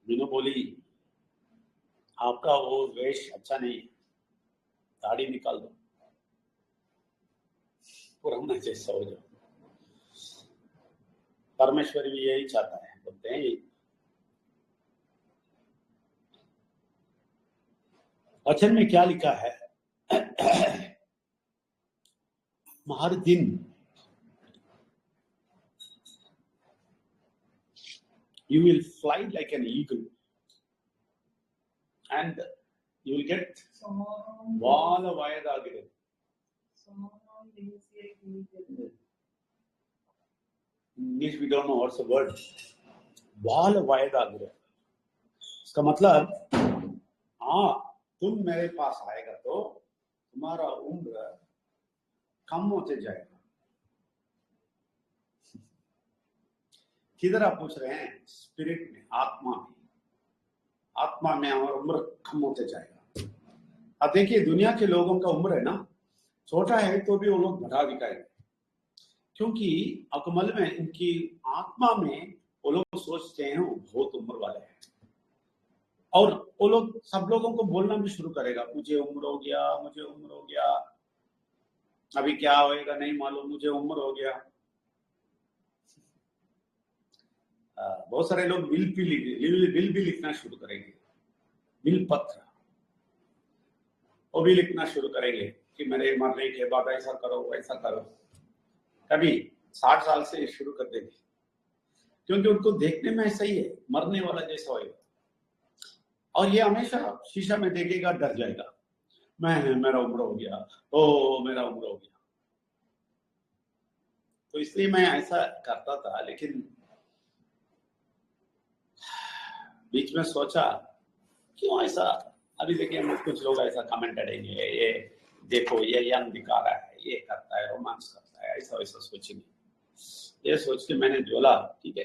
मीनू बोली आपका वो वेश अच्छा नहीं है, दाढ़ी निकाल दो, पुराना जैसा हो जाओ। परमेश्वर भी यही चाहता है, बोलते हैं वचन में क्या लिखा है, हर दिन you will fly like an eagle and you will get வாழவயதாகிறது. English we don't know what's the word. वाழवयदाகிறது. इसका मतलब तुम मेरे पास आएगा तो तुम्हारा उम्र कम होते जाएगा। किधर आप पूछ रहे हैं? स्पिरिट में, आत्मा में और उम्र कम होते जाएगा। अब देखिए दुनिया के लोगों का उम्र है ना, छोटा है तो भी वो लोग बढ़ा दिखाएंगे, क्योंकि अकमल में इनकी आत्मा में वो लोग सोचते हैं वो बहुत उम्र वाले हैं, और वो लोग सब लोगों को बोलना भी शुरू करेगा, मुझे उम्र हो गया, मुझे उम्र हो गया, अभी क्या होएगा नहीं मालूम, मुझे उम्र हो गया। बहुत सारे लोग विल भी लिखना शुरू करेंगे, विल पत्र वो भी लिखना शुरू करेंगे कि मेरे मरने के बाद ऐसा करो वैसा करो। कभी 60 साल से शुरू कर देंगे, क्योंकि उनको देखने में ऐसा ही है, मरने वाला जैसा होएगा, और ये हमेशा शीशा में देखेगा, डर जाएगा, मेरा उम्र हो गया, ओ मेरा उम्र हो गया। तो इसलिए मैं ऐसा करता था, लेकिन बीच में सोचा क्यों ऐसा। अभी देखिए कुछ लोग ऐसा कमेंट करेंगे, ये देखो ये यंग दिखा रहा है, ये करता है, रोमांस करता है, ऐसा वैसा सोचेंगे। ये सोच के मैंने बोला ठीक है,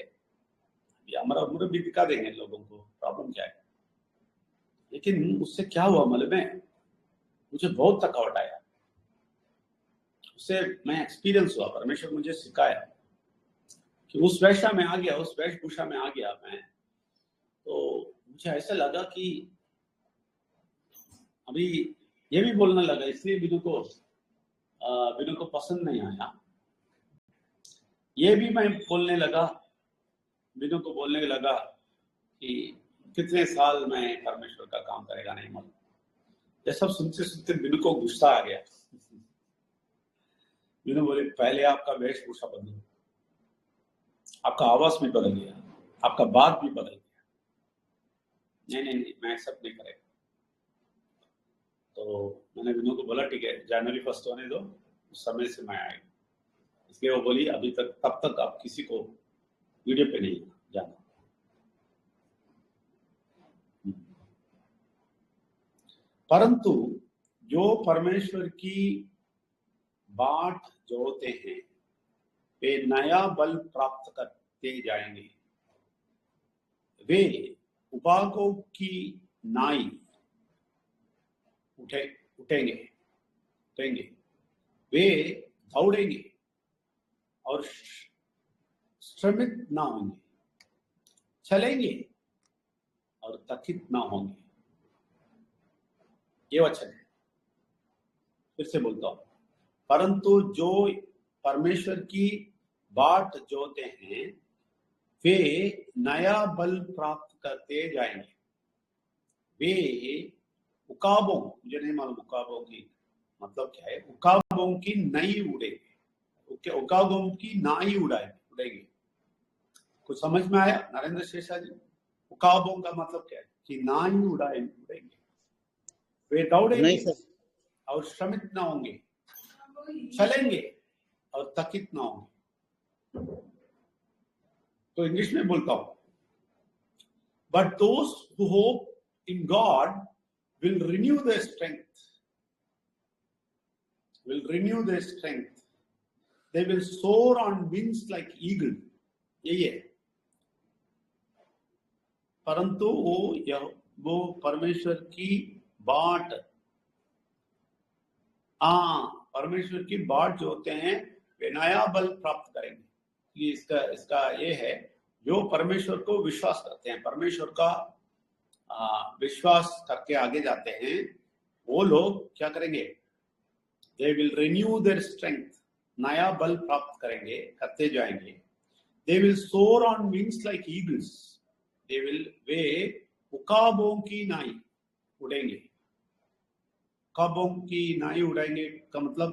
हमारा उम्र भी दिखा देंगे लोगों को, प्रॉब्लम क्या है। लेकिन उससे क्या हुआ मालूम है, मुझे बहुत थकावट आया, उससे मैं एक्सपीरियंस हुआ, परमेश्वर मुझे सिखाया कि उस वेशा में आ गया, उस वेशभूषा में आ गया मैं, तो मुझे ऐसा लगा कि अभी ये भी बोलने लगा, इसलिए बिनु को पसंद नहीं आया। ये भी मैं बोलने लगा, बिनु को बोलने लगा कि कितने साल में परमेश्वर का काम करेगा नहीं मालूम। ये सब सुनते सुनते बिनु को गुस्सा आ गया। बिनु बोले पहले आपका वेशभूषा बदलो, आपका आवाज भी बदल गया, आपका बात भी बदल गया। नहीं मैं सब नहीं करेगा। तो मैंने बिनु को बोला ठीक है, जनवरी 1 होने दो, उस समय से मैं आएगा। इसलिए वो बोली अभी तक, तब तक आप किसी को वीडियो पे नहीं जाना। परंतु जो परमेश्वर की बाट जोड़ते हैं वे नया बल प्राप्त करते जाएंगे, वे उपागों की नाई उठेंगे, वे दौड़ेंगे और श्रमित ना होंगे, चलेंगे और थकित ना होंगे। ये वचन है, फिर से बोलता हूं, परंतु जो परमेश्वर की बाट जोते हैं वे नया बल प्राप्त करते जाएंगे, वे उकाबों, मुझे नहीं मालूम उकाबों की मतलब क्या है, उकाबों की नई उड़ेंगे, उकाबों की नाई उड़ेंगे। कुछ समझ में आया नरेंद्र शेषा जी? उकाबों का मतलब क्या है कि नाई उड़ेंगे, वे दौड़ेंगे और श्रमित ना होंगे, चलेंगे और थकित ना होंगे। तो इंग्लिश में बोलता हूं, but those who hope in God will renew their strength, they will soar on wings like eagle। यही है। परंतु वो परमेश्वर की बाट, परमेश्वर की बाट जो होते हैं वे नया बल प्राप्त करेंगे। इसका ये है, जो परमेश्वर को विश्वास करते हैं, परमेश्वर का विश्वास करके आगे जाते हैं, वो लोग क्या करेंगे? They will renew their strength, नया बल प्राप्त करेंगे, करते जाएंगे। दे विल सोर ऑन विंग्स लाइक ईगल्स, वे उकाबों की नाई उड़ेंगे। उकाबों की नाई उड़ेंगे का मतलब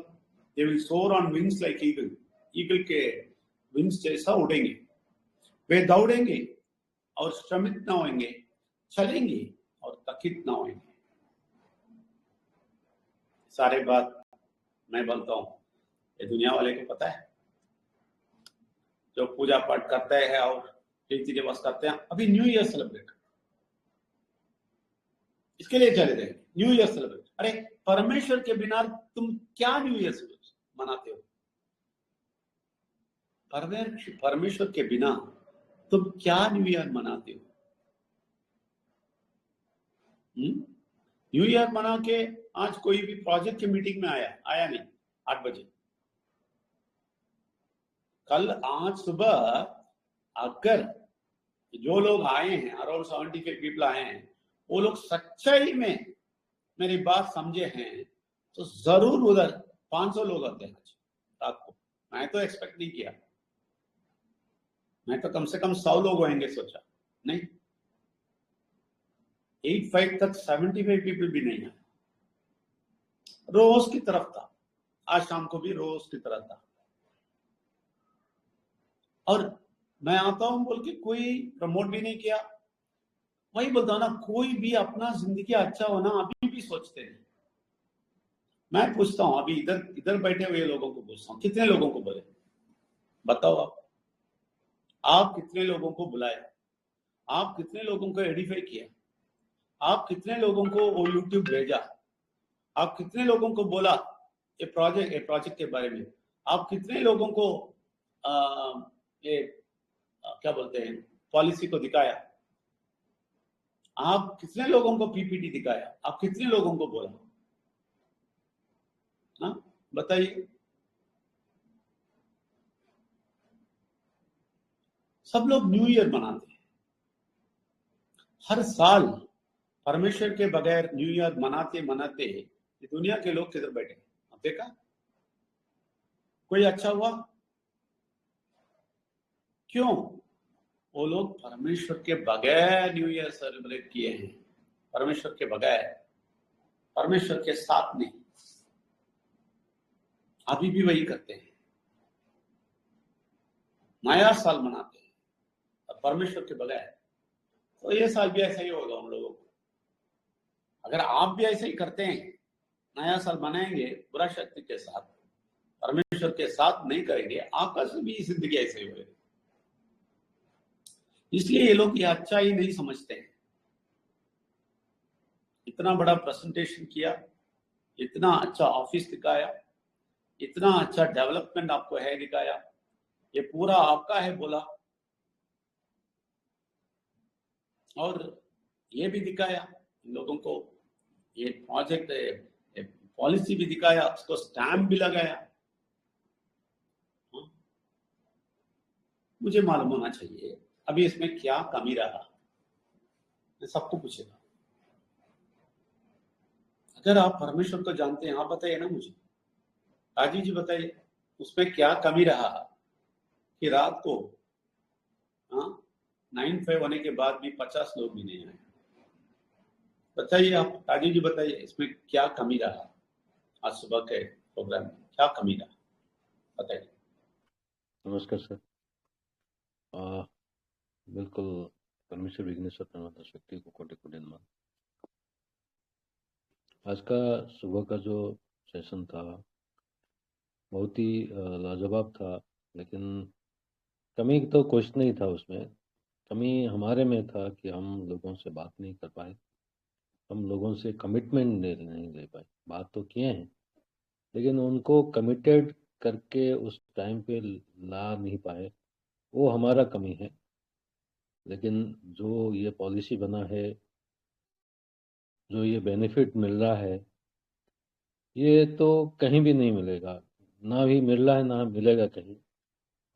दे विल सोर on wings like eagle, eagle के विंग्स जैसा उड़ेंगे। वे दौड़ेंगे और श्रमित न होंगे, चलेंगे और थकित न होंगे। सारे बात मैं बोलता हूं, ये दुनिया वाले को पता है, जो पूजा पाठ करते हैं और रीति रिवाज करते हैं। अभी न्यू ईयर सेलिब्रेट, इसके लिए चले जाएंगे न्यू ईयर सेलिब्रेट। अरे परमेश्वर के बिना तुम क्या न्यू ईयर मनाते हो? परमेश्वर के बिना तुम क्या न्यू ईयर मनाते हो? न्यू ईयर मना के आज कोई भी प्रोजेक्ट की मीटिंग में आया नहीं 8 बजे। कल आज सुबह अगर जो लोग आए हैं, अराउंड 75 पीपल आए हैं, वो लोग सच्चाई में मेरी बात समझे हैं तो जरूर उधर 500 लोग आते हैं आज रात को। मैं तो एक्सपेक्ट नहीं किया, मैं तो कम से कम 100 लोग होंगे सोचा, नहीं 85 तक 75 पीपल भी नहीं है। रोज की तरफ था, आज शाम को भी रोज की तरह था। और मैं आता हूं बोल के कोई प्रमोट भी नहीं किया। वही बोलता हूं ना, कोई भी अपना जिंदगी अच्छा होना अभी भी सोचते नहीं। मैं पूछता हूं, अभी इधर बैठे हुए लोगों को पूछता हूं, कितने लोगों को बोले? बताओ आप कितने लोगों को बुलाया? आप कितने लोगों को एडिफाई किया? आप कितने लोगों को वो यूट्यूब भेजा? आप कितने लोगों को बोला ये प्रोजेक्ट के बारे में? आप कितने लोगों को ये क्या बोलते हैं, पॉलिसी को दिखाया? आप कितने लोगों को पीपीटी दिखाया? आप कितने लोगों को बोला? हाँ बताइए। सब लोग न्यू ईयर मनाते हैं हर साल। परमेश्वर के बगैर न्यू ईयर मनाते मनाते ये दुनिया के लोग किधर बैठे? अब देखा कोई अच्छा हुआ? क्यों? वो लोग परमेश्वर के बगैर न्यू ईयर सेलिब्रेट किए हैं, परमेश्वर के बगैर, परमेश्वर के साथ नहीं। अभी भी वही करते हैं, नया साल मनाते हैं परमेश्वर के बगैर। तो ये साल भी ऐसा ही होगा उन लोगों को। अगर आप भी ऐसे ही करते हैं, नया साल मनाएंगे बुरा शक्ति के साथ, परमेश्वर के साथ नहीं करेंगे, आपका भी जिंदगी ऐसे ही होगी। इसलिए ये लोग ये अच्छा ही नहीं समझते हैं। इतना बड़ा प्रेजेंटेशन किया, इतना अच्छा ऑफिस दिखाया, इतना अच्छा डेवलपमेंट आपको है दिखाया, ये पूरा आपका है बोला, और ये भी दिखाया इन लोगों को, ये प्रोजेक्ट पॉलिसी भी दिखाया, उसको स्टैम्प भी लगाया। मुझे मालूम होना चाहिए अभी इसमें क्या कमी रहा, मैं सबको पूछेगा। अगर आप परमेश्वर को जानते हैं, आप बताइए ना मुझे, राजीव जी बताइए, उसमें क्या कमी रहा कि रात को 9:05 होने के बाद भी 50 लोग भी नहीं आए? बताइए आप, राजीव जी बताइए, इसमें क्या कमी रहा? आज सुबह के प्रोग्राम में क्या कमी रहा, बताइए। नमस्कार सर। बिल्कुल परमेश्वर विघ्नेश्वर प्रणवता शक्ति को कोटि कोटि नमन। आज का सुबह का जो सेशन था बहुत ही लाजवाब था, लेकिन कमी तो कुछ नहीं था उसमें। कमी हमारे में था कि हम लोगों से बात नहीं कर पाए, हम लोगों से कमिटमेंट नहीं ले पाए। बात तो किए हैं लेकिन उनको कमिटेड करके उस टाइम पे ला नहीं पाए, वो हमारा कमी है। लेकिन जो ये पॉलिसी बना है, जो ये बेनिफिट मिल रहा है, ये तो कहीं भी नहीं मिलेगा, ना भी मिल रहा है ना मिलेगा कहीं।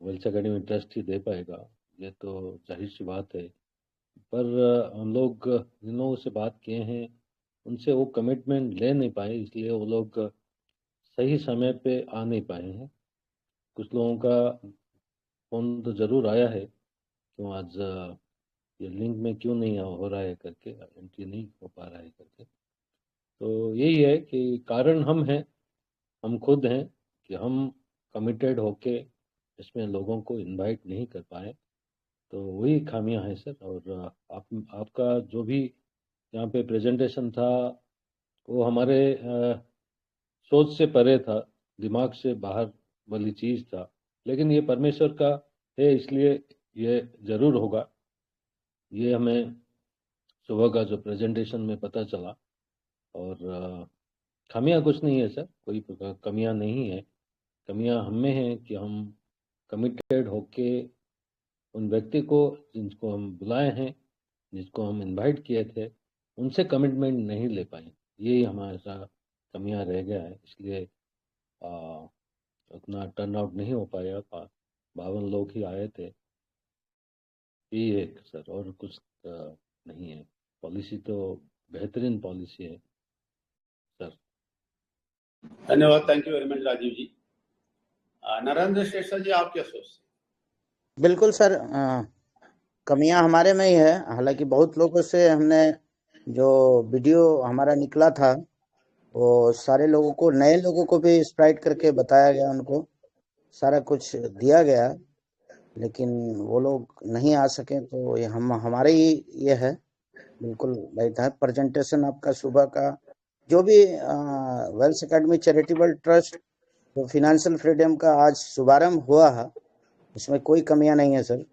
वेल्स अकेडमी ट्रस्ट ही दे पाएगा। ये तो जाहिर सी बात है। पर हम लोग जिन लोगों से बात किए हैं उनसे वो कमिटमेंट ले नहीं पाए, इसलिए वो लोग सही समय पे आ नहीं पाए हैं। कुछ लोगों का फ़ोन तो ज़रूर आया है, क्यों आज ये लिंक में क्यों नहीं हो रहा है करके, एंट्री नहीं हो पा रहा है करके। तो यही है कि कारण हम हैं, हम खुद हैं कि हम कमिटेड होके इसमें लोगों को इनवाइट नहीं कर पाए। तो वही खामियां हैं सर। और आपका जो भी यहाँ पे प्रेजेंटेशन था वो हमारे सोच से परे था, दिमाग से बाहर वाली चीज था। लेकिन ये परमेश्वर का है, इसलिए ये जरूर होगा। ये हमें सुबह का जो प्रेजेंटेशन में पता चला। और खामियां कुछ नहीं है सर, कोई कमियां नहीं है। कमियां हम में हैं कि हम कमिटेड होके उन व्यक्ति को जिनको हम बुलाए हैं, जिसको हम इनवाइट किए थे, उनसे कमिटमेंट नहीं ले पाए। यही हमारा कमियां रह गया है, इसलिए आ, उतना टर्न आउट नहीं हो पाया। 52 लोग ही आए थे। यही है सर, और कुछ नहीं है। पॉलिसी तो बेहतरीन पॉलिसी है सर। धन्यवाद, thank you very much Rajiv ji. Narendra Shesha ji, आप क्या सोचते हैं? बिल्कुल सर, कमियां हमारे में ही है। हालांकि बहुत लोगों से हमने जो वीडियो हमारा निकला था वो सारे लोगों को, नए लोगों को भी स्प्राइट करके बताया गया, उनको सारा कुछ दिया गया, लेकिन वो लोग नहीं आ सके। तो ये हमारे ही ये है। बिल्कुल राइट है। प्रेजेंटेशन आपका सुबह का जो भी वेल्स एकेडमी चैरिटेबल ट्रस्ट जो फिनेंशियल फ्रीडम का आज शुभारंभ हुआ है, उसमें कोई कमियां नहीं है सर।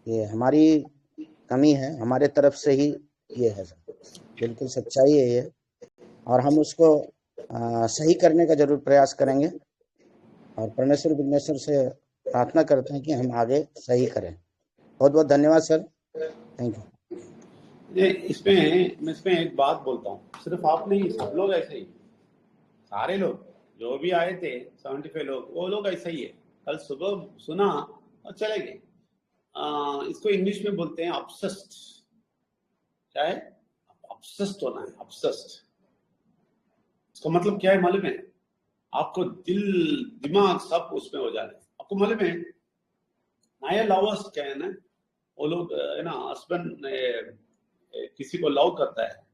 ये हमारी कमी है, हमारे तरफ से ही ये है सर। बिल्कुल सच्चाई है ये, और हम उसको सही करने का जरूर प्रयास करेंगे। और परमेश्वर विघ्नेश्वर से प्रार्थना करते हैं कि हम आगे सही करें। बहुत बहुत धन्यवाद सर, थैंक यू। इसमें एक बात बोलता हूँ, सिर्फ आप नहीं, सब लोग ऐसे ही, सारे लोग जो भी आए थे 75 लोग, वो लोग ऐसा ही है। कल सुबह सुना और चले गए। इसको इंग्लिश में बोलते हैं ऑब्सेस्ड। क्या है? ऑब्सेस्ड होना है, ऑब्सेस्ड। इसका मतलब क्या है मालूम है? आपको दिल दिमाग सब उसमें हो जाना है। आपको मालूम है नया लवर्स क्या है ना, वो लोग है ना, हस्बैंड किसी को लव करता है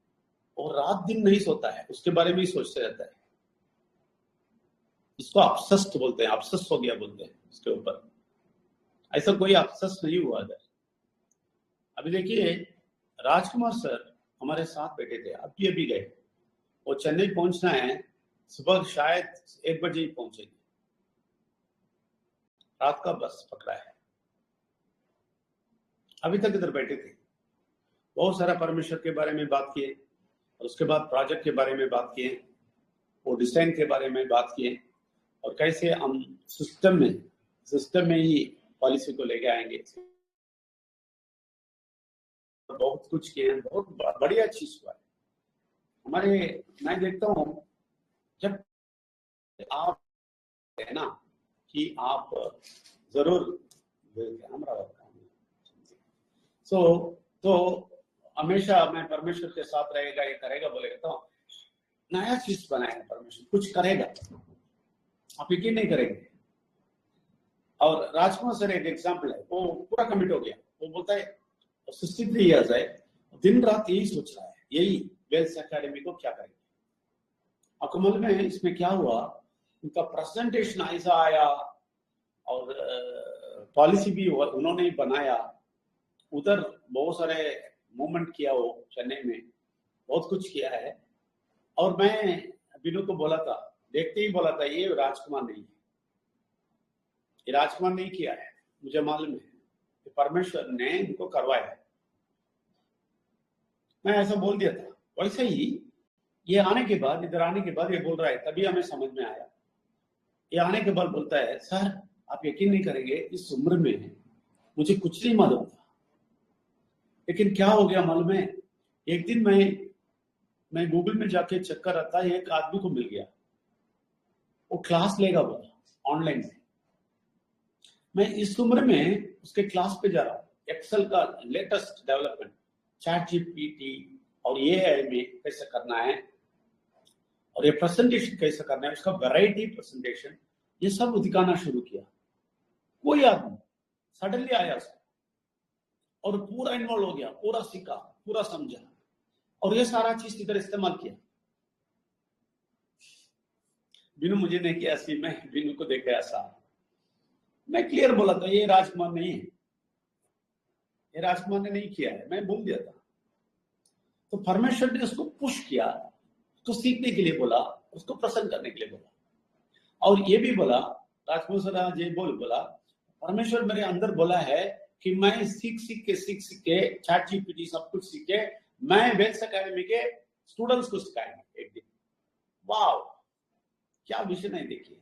और रात दिन नहीं सोता है, उसके बारे में ही सोचते रहता है। इसको ऑब्सेस्ड बोलते हैं, ऑब्सेस्ड हो गया बोलते हैं इसके ऊपर। ऐसा कोई ऑब्सेस्ड नहीं हुआ है। अभी देखिए, राजकुमार सर हमारे साथ बैठे थे, अभी गए। वो चेन्नई पहुंचना है, सुबह शायद 1 बजे ही पहुंचेंगे। रात का बस पकड़ा है, अभी तक इधर बैठे थे। बहुत सारा परमेश्वर के बारे में बात किए, और उसके बाद प्रोजेक्ट के बारे में बात किए, वो डिजाइन के बारे में बात किए, और कैसे हम सिस्टम में ही पॉलिसी को लेके आएंगे। बहुत कुछ किए, बहुत बढ़िया चीज हुआ है हमारे। मैं देखता हूँ जब आप है ना कि आप जरूर तो हमेशा मैं परमेश्वर के साथ रहेगा, ये करेगा बोलेगा, तो नया चीज बनाएगा परमेश्वर, कुछ करेगा, आप यकीन नहीं करेंगे। और राजकुमार सर एक एग्जाम्पल है, वो पूरा कमिट हो गया। वो बोलता है 63 ईयर्स है, दिन रात यही सोच रहा है, यही वेल्स एकेडमी को क्या करेंगे। आपको मालूम है इसमें क्या हुआ? उनका प्रेजेंटेशन ऐसा आया, और पॉलिसी भी उन्होंने बनाया। उधर बहुत सारे मूवमेंट किया, वो चेन्नई में बहुत कुछ किया है। और मैं बिनू को बोला था, देखते ही बोला था, ये राजकुमार नहीं है, ये राजकुमार नहीं किया है, मुझे मालूम है, परमेश्वर ने इनको करवाया है। मैं ऐसा बोल दिया था। वैसे ही ये आने के बाद, इधर आने के बाद ये बोल रहा है, तभी हमें समझ में आया। ये आने के बाद बोलता है, सर आप यकीन नहीं करेंगे, इस उम्र में मुझे कुछ नहीं मालूम था, लेकिन क्या हो गया मालूम है? एक दिन मैं गूगल में जाके चेक कर रहा था, एक आदमी को मिल गया, वो क्लास लेगा बोला ऑनलाइन में। मैं इस उम्र में उसके क्लास पे जा रहा हूँ, एक्सेल का लेटेस्ट डेवलपमेंट, चैट जीपीटी और एआई में कैसे करना है और ये प्रेजेंटेशन कैसे करना है, उसका वैरायटी प्रेजेंटेशन, ये सब दिखाना शुरू किया। कोई आदमी सडनली आया और पूरा इन्वॉल्व हो गया, पूरा सीखा, पूरा समझा और ये सारा चीज इधर इस्तेमाल किया। बिनु मुझे नहीं किया ऐसी, मैं बिनु को देखा ऐसा। मैं क्लियर बोला था ये राजकुमार नहीं है, ये राजकुमार ने नहीं किया है, मैं बोल दिया था। तो परमेश्वर ने उसको पुश किया, उसको सीखने के लिए बोला, उसको प्रसन्न करने के लिए बोला। और ये भी बोला, राजकुमार जी बोला परमेश्वर मेरे अंदर बोला है कि मैं सीख सीख के चैट जीपीटी सब कुछ सीख के मैं वेल्स एकेडमी के स्टूडेंट्स को सिखाएंगे एक दिन। वाह, क्या विजन है देखिए।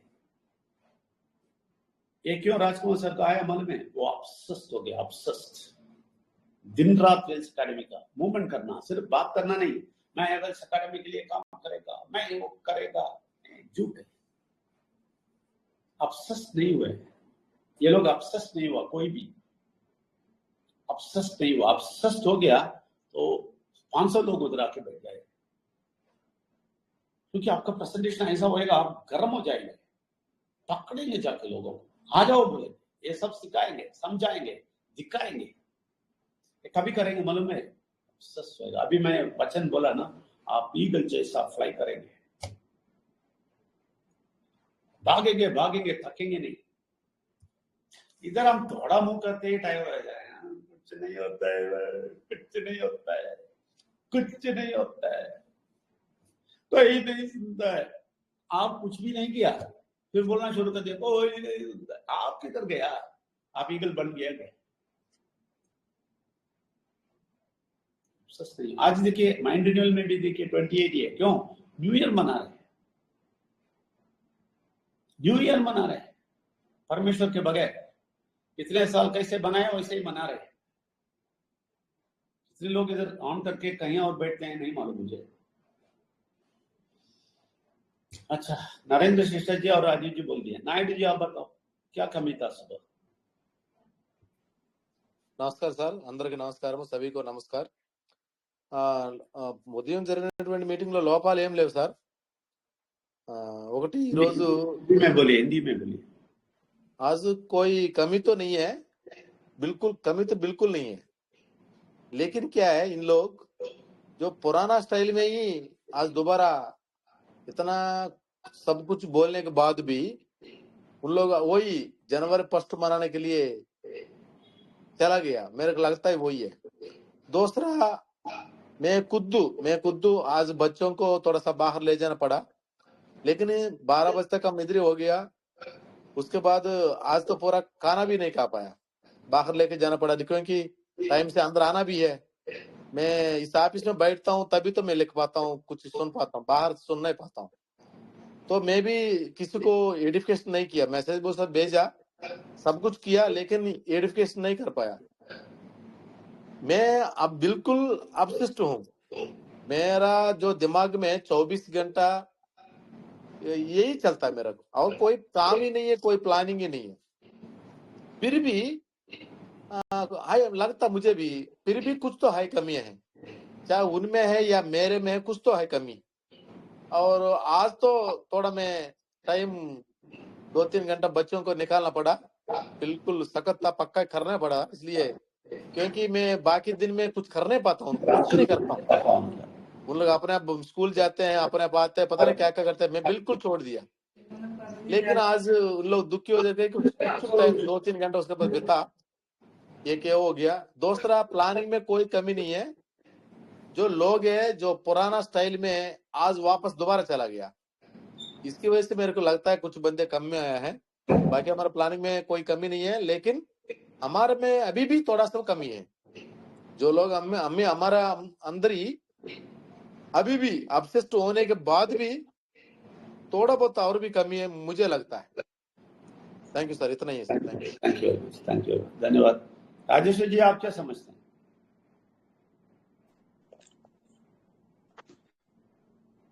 ये क्यों राजकुमार सर का आया मन में, वो ऑब्सेस्ड हो गया, ऑब्सेस्ड। दिन रात वेल्स एकेडमी का मूवमेंट करना, सिर्फ बात करना नहीं, मैं वेल्स एकेडमी के लिए काम करेगा, मैं वो करेगा, झूठ है। ऑब्सेस्ड नहीं हुए ये लोग, ऑब्सेस्ड नहीं हुआ, कोई भी ऑब्सेस्ड नहीं हुआ। ऑब्सेस्ड हो गया तो 500 लोग उधर आके बैठ गए, क्योंकि आपका प्रेजेंटेशन ऐसा होएगा, आप गर्म हो जाएंगे, पकड़ेंगे जाके लोगों को, आ जाओ बोले, ये सब सिखाएंगे, समझाएंगे, दिखाएंगे। ये कभी करेंगे मालूम है, अभी मैं वचन बोला ना, आप ईगल जैसा फ्लाई करेंगे, भागेंगे भागेंगे, थकेंगे नहीं। इधर हम थोड़ा मुंह करते ही टाइम रह जाए, कुछ नहीं होता है, कुछ नहीं होता है, कुछ नहीं होता है, कोई नहीं सुनता है। आप कुछ भी नहीं किया, फिर बोलना शुरू कर दिया, कोई नहीं सुनता है। आप किधर गया, आप ईगल बन गया क्या? सस्ते। आज देखिए माइंड रिन्यूअल में भी देखिए 28 है, क्यों? न्यू ईयर मना रहे, न्यू ईयर मना रहे परमेश्वर के बगैर। पिछले साल कैसे बनाया वैसे ही मना रहे। इसलिए लोग इधर ऑन करके कहीं और बैठते हैं, नहीं मालूम मुझे। अच्छा, नरेंद्र शिष्टर जी और राजीव जी बोल दिए। नायडू जी आप बताओ, क्या कमी था सुबह? నమస్కారం సార్, అందరికి నమస్కారం, సభీకో నమస్కార్. ఉదయం జరిగినటువంటి మీటింగ్ లో లోపాలు ఏం లేవు సార్. ఒకటి ఈ రోజు आज कोई कमी तो नहीं है, बिल्कुल कमी तो बिल्कुल नहीं है, लेकिन क्या है, इन लोग जो पुराना स्टाइल में ही आज दोबारा इतना सब कुछ बोलने के बाद भी उन लोग वही जनवरी 1 मनाने के लिए चला गया, मेरे को लगता है वही है. दूसरा, मैं खुद आज बच्चों को थोड़ा सा बाहर ले जाना पड़ा, लेकिन 12 बजे तक हम इधर हो गया. उसके बाद आज तो पूरा खाना भी नहीं खा पाया, बाहर लेके जाना पड़ा, क्योंकि टाइम से अंदर आना भी है. मैं इस ऑफिस में बैठता हूँ तभी तो मैं लिख पाता हूँ, कुछ सुन पाता हूँ, बाहर सुन नहीं पाता हूँ. तो मैं भी किसी को एडिफिकेशन नहीं किया, मैसेज वो सब भेजा, सब कुछ किया, लेकिन एडिफिकेशन नहीं कर पाया. मैं अब बिल्कुल अपशिष्ट हूँ. मेरा जो दिमाग में 24 घंटा यही चलता है मेरा को, और कोई काम ही नहीं है, कोई प्लानिंग ही नहीं है. फिर भी लगता मुझे भी फिर भी कुछ तो है कमी है, चाहे उनमें है या मेरे में है, कुछ तो है कमी. और आज तो थोड़ा मैं टाइम 2-3 घंटा बच्चों को निकालना पड़ा, बिल्कुल सख्त था, पक्का करना पड़ा, इसलिए क्योंकि मैं बाकी दिन में कुछ कर नहीं पाता हूँ, कुछ नहीं करता हूँ. उन लोग अपने आप स्कूल जाते हैं, अपने आप आते हैं, पता नहीं क्या क्या करते हैं, मैं बिल्कुल छोड़ दिया. लेकिन आज उन लोग दुखी हो जाते हैं, कुछ टाइम 2-3 घंटा उसके बाद बिता, ये क्या हो गया. दूसरा, प्लानिंग में कोई कमी नहीं है. जो लोग है जो पुराना स्टाइल में आज वापस दोबारा चला गया, इसकी वजह से मेरे को लगता है कुछ बंदे कम में आया है. बाकी हमारा प्लानिंग में कोई कमी नहीं है, लेकिन हमारे में अभी भी थोड़ा सा कमी है. जो लोग हमें हमारा अंदर ही अभी भी अपसेस्ट होने के बाद भी थोड़ा बहुत और भी कमी है, मुझे लगता है. थैंक यू सर, इतना ही है सर. थैंक यू, धन्यवाद. राजेश्वर जी आप क्या समझते हैं?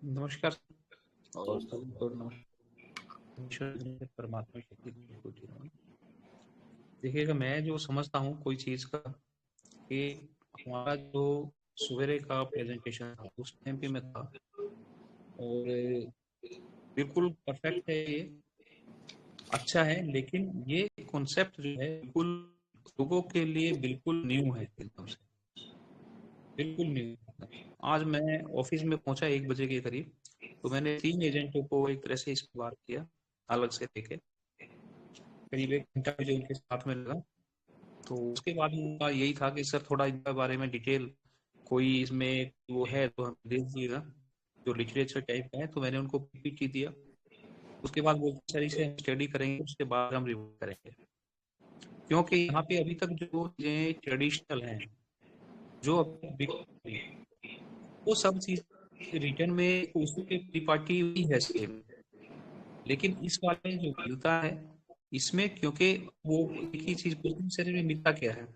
नमस्कार और सबको नमस्कार. परमात्मा शक्ति देखिएगा, मैं जो समझता हूँ कोई चीज का, कि हमारा जो सवेरे का प्रेजेंटेशन था उस टाइम पे मैं था, और बिल्कुल परफेक्ट है, ये अच्छा है, लेकिन ये कॉन्सेप्ट जो है बिल्कुल लोगों के लिए बिल्कुल न्यू है, एकदम से बिल्कुल न्यू। आज मैं ऑफिस में पहुंचा 1 बजे के करीब, तो मैंने 3 एजेंटों को एक तरह से इसकी बात किया, अलग से देखे, करीब 1 घंटा मुझे उनके साथ में लगा। तो उसके बाद उनका यही था कि सर थोड़ा इसके बारे में डिटेल कोई इसमें वो है तो हमें दे दीजिएगा, जो लिटरेचर टाइप का है। तो मैंने उनको पीपीटी दिया। उसके बाद वो सर इसे हम स्टडी करेंगे, उसके बाद हम रिव्यू करेंगे, क्योंकि यहाँ पे अभी तक जो चीजें ट्रेडिशनल हैं, जो अभी तक बिक रही हैं, वो सब चीज रिटर्न में उसके परिपाटी ही है सेम। लेकिन इस वाले में जो मिलता है इसमें, क्योंकि वो एक ही चीज पूछती है, सर में मिलता क्या है,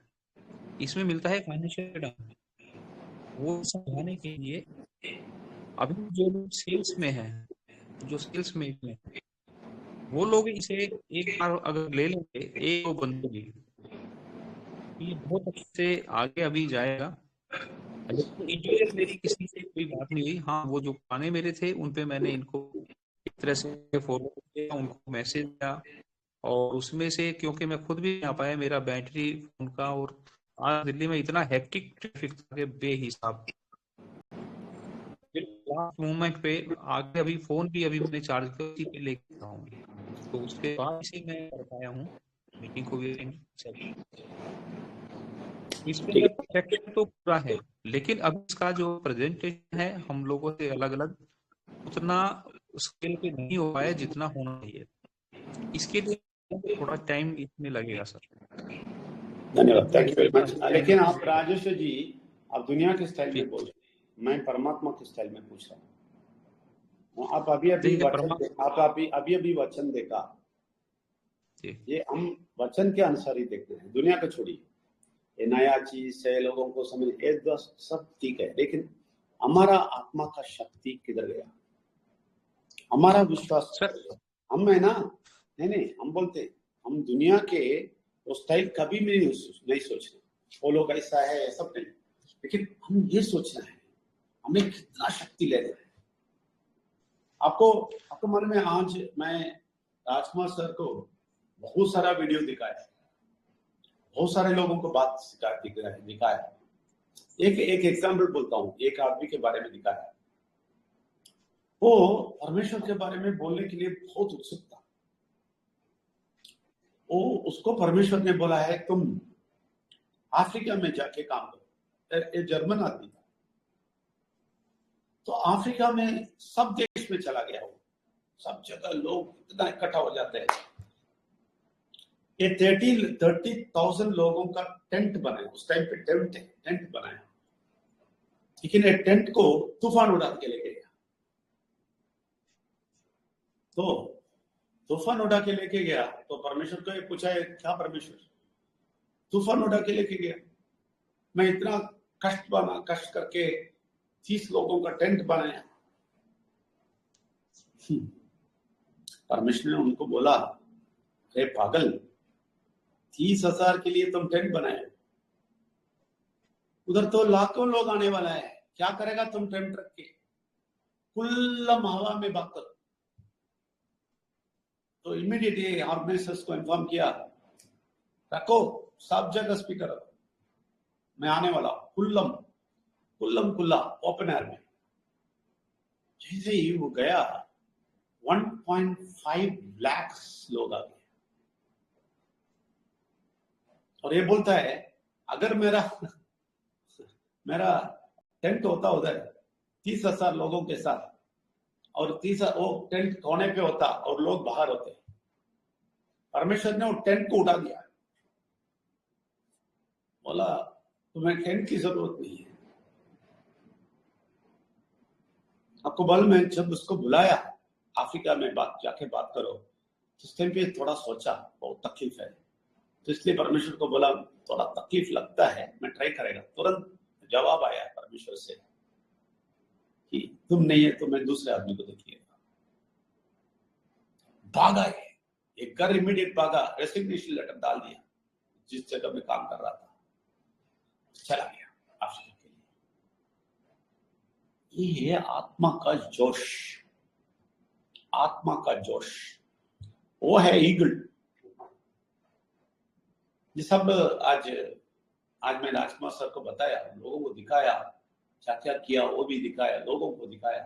इसमें मिलता है फाइनेंशियल टर्म। वो समझाने के लिए अभी जो लोग सेल्स में है, जो सेल्स में है, वो लोग इसे एक बार अगर ले लेंगे एक दो बंदे भी, तो ये बहुत अच्छे से आगे अभी जाएगा। लेकिन इंटीरियर मेरी किसी से कोई बात नहीं हुई। हाँ, वो जो पुराने मेरे थे उन पे मैंने इनको एक तरह से फॉलो किया, उनको मैसेज दिया, और उसमें से क्योंकि मैं खुद भी नहीं आ पाया, मेरा बैटरी उनका, और आज दिल्ली में इतना हेक्टिक ट्रैफिक था कि बेहिसाब। फिर लास्ट मोमेंट पे आगे अभी फोन भी अभी मैंने चार्ज कर उसी पे लेके हूँ, तो उसके बाद इसे मैं कर पाया हूँ, मीटिंग को भी attend सब। इसमें ठीक मैं है। परफेक्शन तो पूरा है, लेकिन अब इसका जो प्रेजेंटेशन है हम लोगों से अलग अलग उतना स्केल पे नहीं हो पाया जितना होना चाहिए। इसके लिए थोड़ा टाइम इसमें लगेगा सर, धन्यवाद, वो थैंक यू वेरी जितना मच। टाइम लेकिन आप लगेगा। राजेश जी, आप दुनिया के स्टाइल जी, में बोल रहे हैं, मैं परमात्मा के स्टाइल में पूछ रहा हूँ। आप अभी अभी देखिए वचन आप अभी अभी वचन देखा, जी ये हम वचन के अनुसार ही देखते हैं, दुनिया को छोड़िए। ये नया चीज है, लोगों को समझ सब ठीक है, लेकिन हमारा आत्मा का शक्ति किधर गया, हमारा विश्वास सर। हम है ना, नहीं हम बोलते, हम दुनिया के वो स्टाइल कभी भी नहीं सोचना, वो लोग ऐसा है सब नहीं, लेकिन हम ये सोचना है हमें कितना शक्ति लेना है। आपको मालूम है, आज मैं राजकुमार सर को बहुत सारा वीडियो दिखाया, बहुत सारे लोगों को बात दिखाया। एक एग्जाम्पल बोलता हूँ, एक आदमी के बारे में दिखाया, वो परमेश्वर के बारे में बोलने के लिए बहुत उत्सुक था। वो उसको परमेश्वर ने बोला है तुम अफ्रीका में जाके काम करो। ये जर्मन आदमी था, तो अफ्रीका में सब देश में चला गया, वो सब जगह लोग इतना इकट्ठा हो जाते हैं। ये 30,000 लोगों का टेंट बनाया, उस टाइम पे टेंट बनाया, लेकिन ये टेंट को तूफान उड़ा के लेके गया। तो तूफान उड़ा के लेके गया, तो परमेश्वर को ये पूछा है, क्या परमेश्वर तूफान उड़ा के लेके गया, मैं इतना कष्ट करके 30 लोगों का टेंट बनाया। परमेश्वर ने उनको बोला, अरे पागल, 30,000 के लिए तुम टेंट बनाए, उधर तो लाखों लोग आने वाला है, क्या करेगा तुम टेंट रख के, खुल्लम हवा में बात करो। तो इमीडिएटली ऑर्गेनाइजर्स को इन्फॉर्म किया, रखो सब जगह स्पीकर रखो, मैं आने वाला हूं, खुल्ला ओपन एयर में। जैसे ही वो गया 1.5 लाख लोग आ गए, और ये बोलता है अगर मेरा टेंट होता उधर 30,000 लोगों के साथ, और वो टेंट कोने पे होता और लोग बाहर होते, परमेश्वर ने वो टेंट को उठा दिया, बोला तुम्हें टेंट की जरूरत नहीं है। आपको बल में जब उसको बुलाया अफ्रीका में जाके बात करो, तो उस टाइम पे थोड़ा सोचा बहुत तकलीफ है, तो इसलिए परमेश्वर को बोला थोड़ा तकलीफ लगता है, मैं ट्राई करेगा। तुरंत जवाब आया परमेश्वर से कि तुम नहीं है तो मैं दूसरे आदमी को देखिएगा। भागा है एक घर, इमीडिएट भागा, रेसिग्नेशन लेटर डाल दिया, जिस जगह में काम कर रहा था, चला गया अफ्रीका के लिए। ये है आत्मा का जोश, आत्मा का जोश, वो है ईगल। ये सब आज मैं राजकुमार सर को बताया, लोगों को दिखाया, क्या क्या किया वो भी दिखाया, लोगों को दिखाया।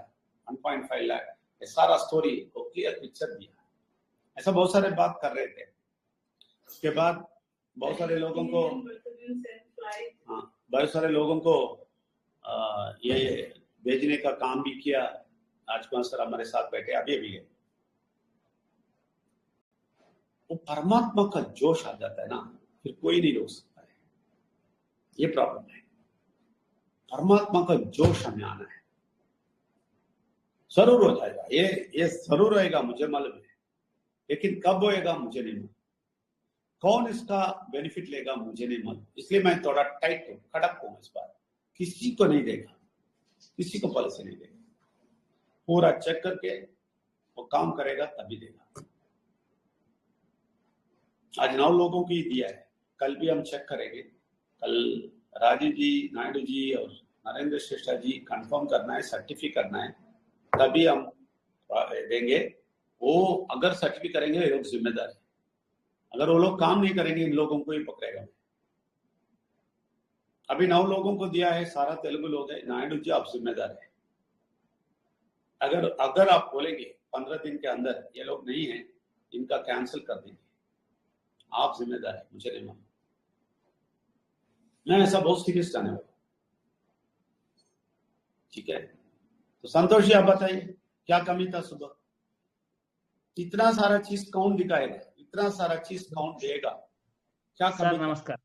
1.5 लाख ये सारा स्टोरी को क्लियर पिक्चर दिया। ऐसा बहुत सारे बात कर रहे थे। उसके बाद बहुत सारे लोगों को ये भेजने का काम भी किया। राजकुमार सर हमारे साथ बैठे, अभी भी है। वो परमात्मा का जोश आ जाता है ना, फिर कोई नहीं रोक सकता है। ये प्रॉब्लम है। परमात्मा का जोश हमें आना है, जरूर हो जाएगा। ये जरूर होएगा, मुझे मालूम है, लेकिन कब होएगा मुझे नहीं मालूम। कौन इसका बेनिफिट लेगा मुझे नहीं मालूम। इसलिए मैं थोड़ा टाइट हूं, कड़क हूं इस बार। किसी को नहीं देगा, किसी को पॉलिसी नहीं देगा। पूरा चेक करके वो काम करेगा तभी देगा। आज 9 लोगों की दिया है, कल भी हम चेक करेंगे। कल राजीव जी, नायडू जी और नरेंद्र श्रेष्ठा जी कंफर्म करना है, सर्टिफिकेट करना है, तभी हम देंगे। वो अगर सर्टिफिकेट करेंगे ये लोग जिम्मेदार है। अगर वो लोग काम नहीं करेंगे, इन लोगों को ही पकड़ेगा। अभी 9 लोगों को दिया है, सारा तेलुगु लोग है। नायडू जी आप जिम्मेदार है। अगर आप बोलेंगे 15 दिन के अंदर ये लोग नहीं है, इनका कैंसिल कर देंगे, आप जिम्मेदार है, मुझे नहीं मालूम। मैं ऐसा बहुत सीरियस जाने वाला। ठीक है, तो संतोष जी आप बताइए क्या कमी था सुबह? इतना सारा चीज कौन दिखाएगा, इतना सारा चीज कौन देगा? क्या सर कमी? नमस्कार।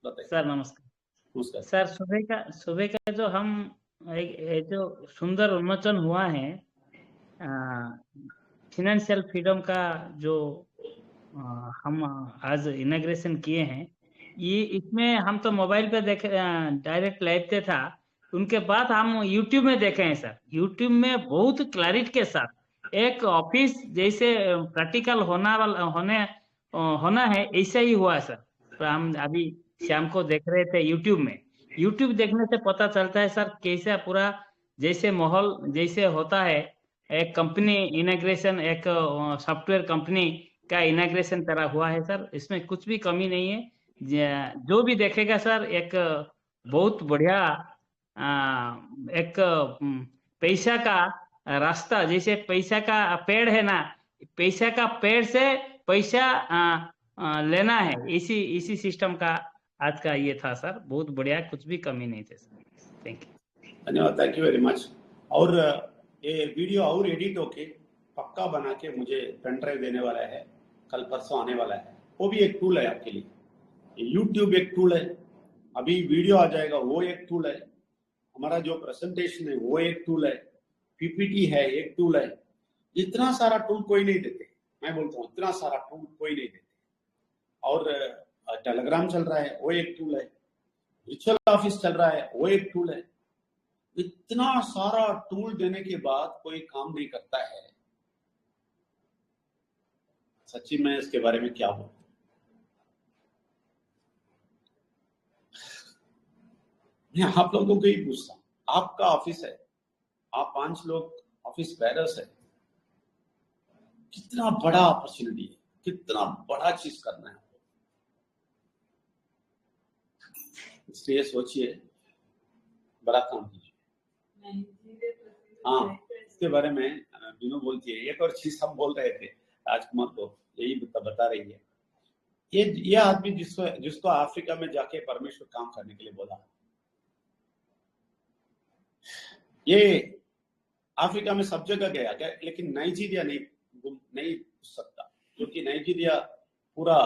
बताइए। सर नमस्कार। नमस्कार सर सुबह का जो हम जो सुंदर उन्मोचन हुआ है फाइनेंशियल फ्रीडम का, जो हम आज इनॉग्रेशन किए हैं, ये इसमें हम तो मोबाइल पे देखे, डायरेक्ट लाइव पे था। उनके बाद हम यूट्यूब में देखे हैं सर। यूट्यूब में बहुत क्लैरिटी के साथ एक ऑफिस जैसे प्रैक्टिकल होना है, ऐसा ही हुआ सर। तो हम अभी शाम को देख रहे थे यूट्यूब में। यूट्यूब देखने से पता चलता है सर कैसा पूरा जैसे माहौल जैसे होता है। एक कंपनी इनॉग्रेशन, एक सॉफ्टवेयर कंपनी का इनॉग्रेशन करा हुआ है सर। इसमें कुछ भी कमी नहीं है। जो भी देखेगा सर, एक बहुत बढ़िया एक पैसा का रास्ता, जैसे पैसा का पेड़ है ना, पैसा का पेड़ से पैसा लेना है, इसी सिस्टम का आज का ये था सर। बहुत बढ़िया, कुछ भी कमी नहीं थे सर। थैंक यू, धन्यवाद, थैंक यू वेरी मच। और ये वीडियो और एडिट होके पक्का बना के मुझे पेन ड्राइव देने वाला है, कल परसों आने वाला है। वो भी एक टूल है आपके लिए। यूट्यूब एक टूल है, अभी वीडियो आ जाएगा, वो एक टूल है। हमारा जो प्रेजेंटेशन है वो एक टूल है, पीपीटी है एक टूल है। इतना सारा टूल कोई नहीं देते, मैं बोलता हूँ इतना सारा टूल कोई नहीं देते। और टेलीग्राम चल रहा है, वो एक टूल है। विचुअल ऑफिस चल रहा है, वो एक टूल है। इतना सारा टूल देने के बाद कोई काम नहीं करता है। सच्ची मैं इसके बारे में क्या बोलूं? मैं आप लोगों को ही पूछता हूं, आपका ऑफिस है, आप 5 लोग ऑफिस बैरर्स है। कितना बड़ा अपॉर्चुनिटी है, कितना बड़ा चीज करना है। इसलिए सोचिए, बड़ा काम कीजिए। हाँ, इसके बारे में बिनू बोलती है। एक और चीज हम बोल रहे थे राजकुमार को, यही बता रही है। ये आदमी जिसको अफ्रीका में जाके परमेश्वर काम करने के लिए बोला, ये अफ्रीका में सब जगह गया क्या, लेकिन नाइजीरिया नहीं सकता, क्योंकि नाइजीरिया पूरा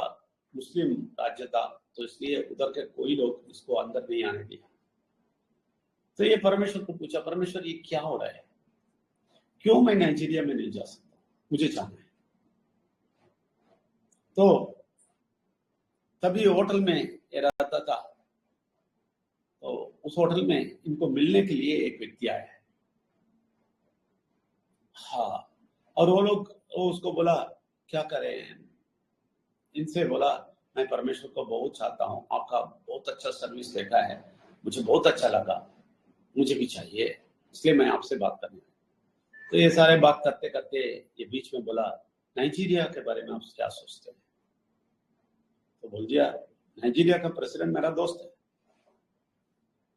मुस्लिम राज्य था, तो इसलिए उधर के कोई लोग इसको अंदर नहीं आने दिया। तो ये परमेश्वर को पूछा, परमेश्वर ये क्या हो रहा है, क्यों मैं नाइजीरिया में नहीं जा सकता, मुझे जाना है। तो तभी होटल में ये रहता था, तो उस होटल में इनको मिलने के लिए एक व्यक्ति आया है। हाँ, और वो उसको बोला क्या करें, इनसे बोला मैं परमेश्वर को बहुत चाहता हूँ, आपका बहुत अच्छा सर्विस देखा है, मुझे बहुत अच्छा लगा, मुझे भी चाहिए, इसलिए मैं आपसे बात करने आया। तो ये सारे बात करते करते ये बीच में बोला, नाइजीरिया के बारे में आप क्या सोचते हैं? तो बोल दिया, नाइजीरिया का प्रेसिडेंट मेरा दोस्त है,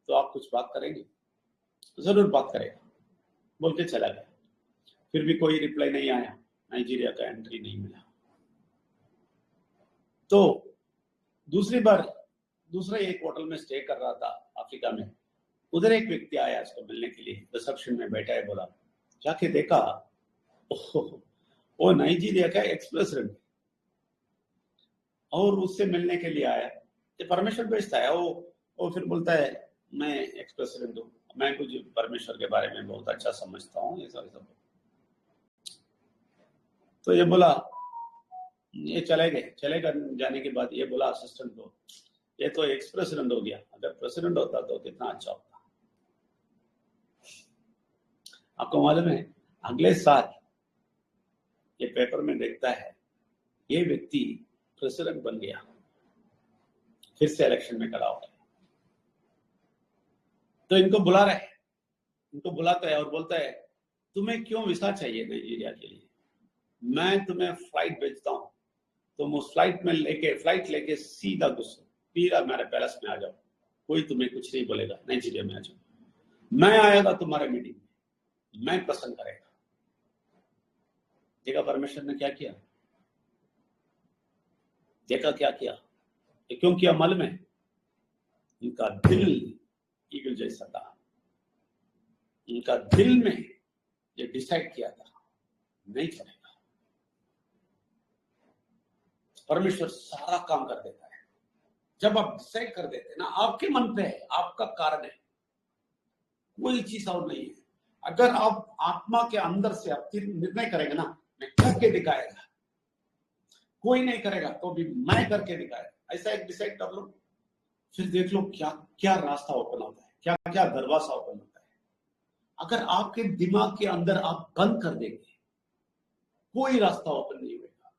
तो आप कुछ बात करेंगे? जरूर बात करेगा, बोल के चला गया। फिर भी कोई रिप्लाई नहीं आया, नाइजीरिया का एंट्री नहीं मिला। तो दूसरा एक होटल में स्टे कर रहा था अफ्रीका में, उधर एक व्यक्ति आया उसको मिलने के लिए, रिसेप्शन में बैठा है, बोला, जाके देखा वो नाइजीरिया का एक्स प्रेसिडेंट और उससे मिलने के लिए आया। ये परमेश्वर भेजता है। वो फिर बोलता है, मैं एक्स प्रेसिडेंट हूँ, मैं कुछ परमेश्वर के बारे में बहुत अच्छा समझता हूँ, ये सब। तो ये बोला, ये चले जाने के बाद ये बोला असिस्टेंट को, ये तो एक्स प्रेसिडेंट हो गया, अगर प्रेसिडेंट होता तो कितना अच्छा होता। आपको मालूम है, अगले साल ये पेपर में देखता है ये व्यक्ति प्रेसिडेंट बन गया, फिर से इलेक्शन में खड़ा हो गया। तो इनको बुला रहे, इनको बुलाता है और बोलता है, तुम्हें क्यों वीसा चाहिए नाइजीरिया के लिए? मैं तुम्हें फ्लाइट भेजता हूँ, तुम उस फ्लाइट लेके सीधा घुसो, सीधा मेरे पैलेस में आ जाओ, कोई तुम्हें कुछ नहीं बोलेगा, नाइजीरिया में आ जाओ, मैं आएगा तुम्हारे मीटिंग में, मैं पसंद करेगा। देखा परमेश्वर ने क्या किया? देखा क्या किया? ये क्यों किया मालूम है? इनका दिल ईगल जैसा था, इनका दिल में ये डिसाइड किया था नहीं चलेगा। परमेश्वर सारा काम कर देता है। जब आप डिसाइड कर देते हैं ना, आपके मन पे है, आपका कारण है, कोई चीज और नहीं है। अगर आप आत्मा के अंदर से आप निर्णय करेंगे ना, मैं करके दिखाएगा, कोई नहीं करेगा तो भी मैं करके दिखाएगा, ऐसा एक डिसाइड कर लो, फिर देख लो क्या क्या रास्ता ओपन होता है, क्या क्या दरवाजा ओपन होता है। अगर आपके दिमाग के अंदर आप बंद कर देंगे, कोई रास्ता ओपन नहीं होगा,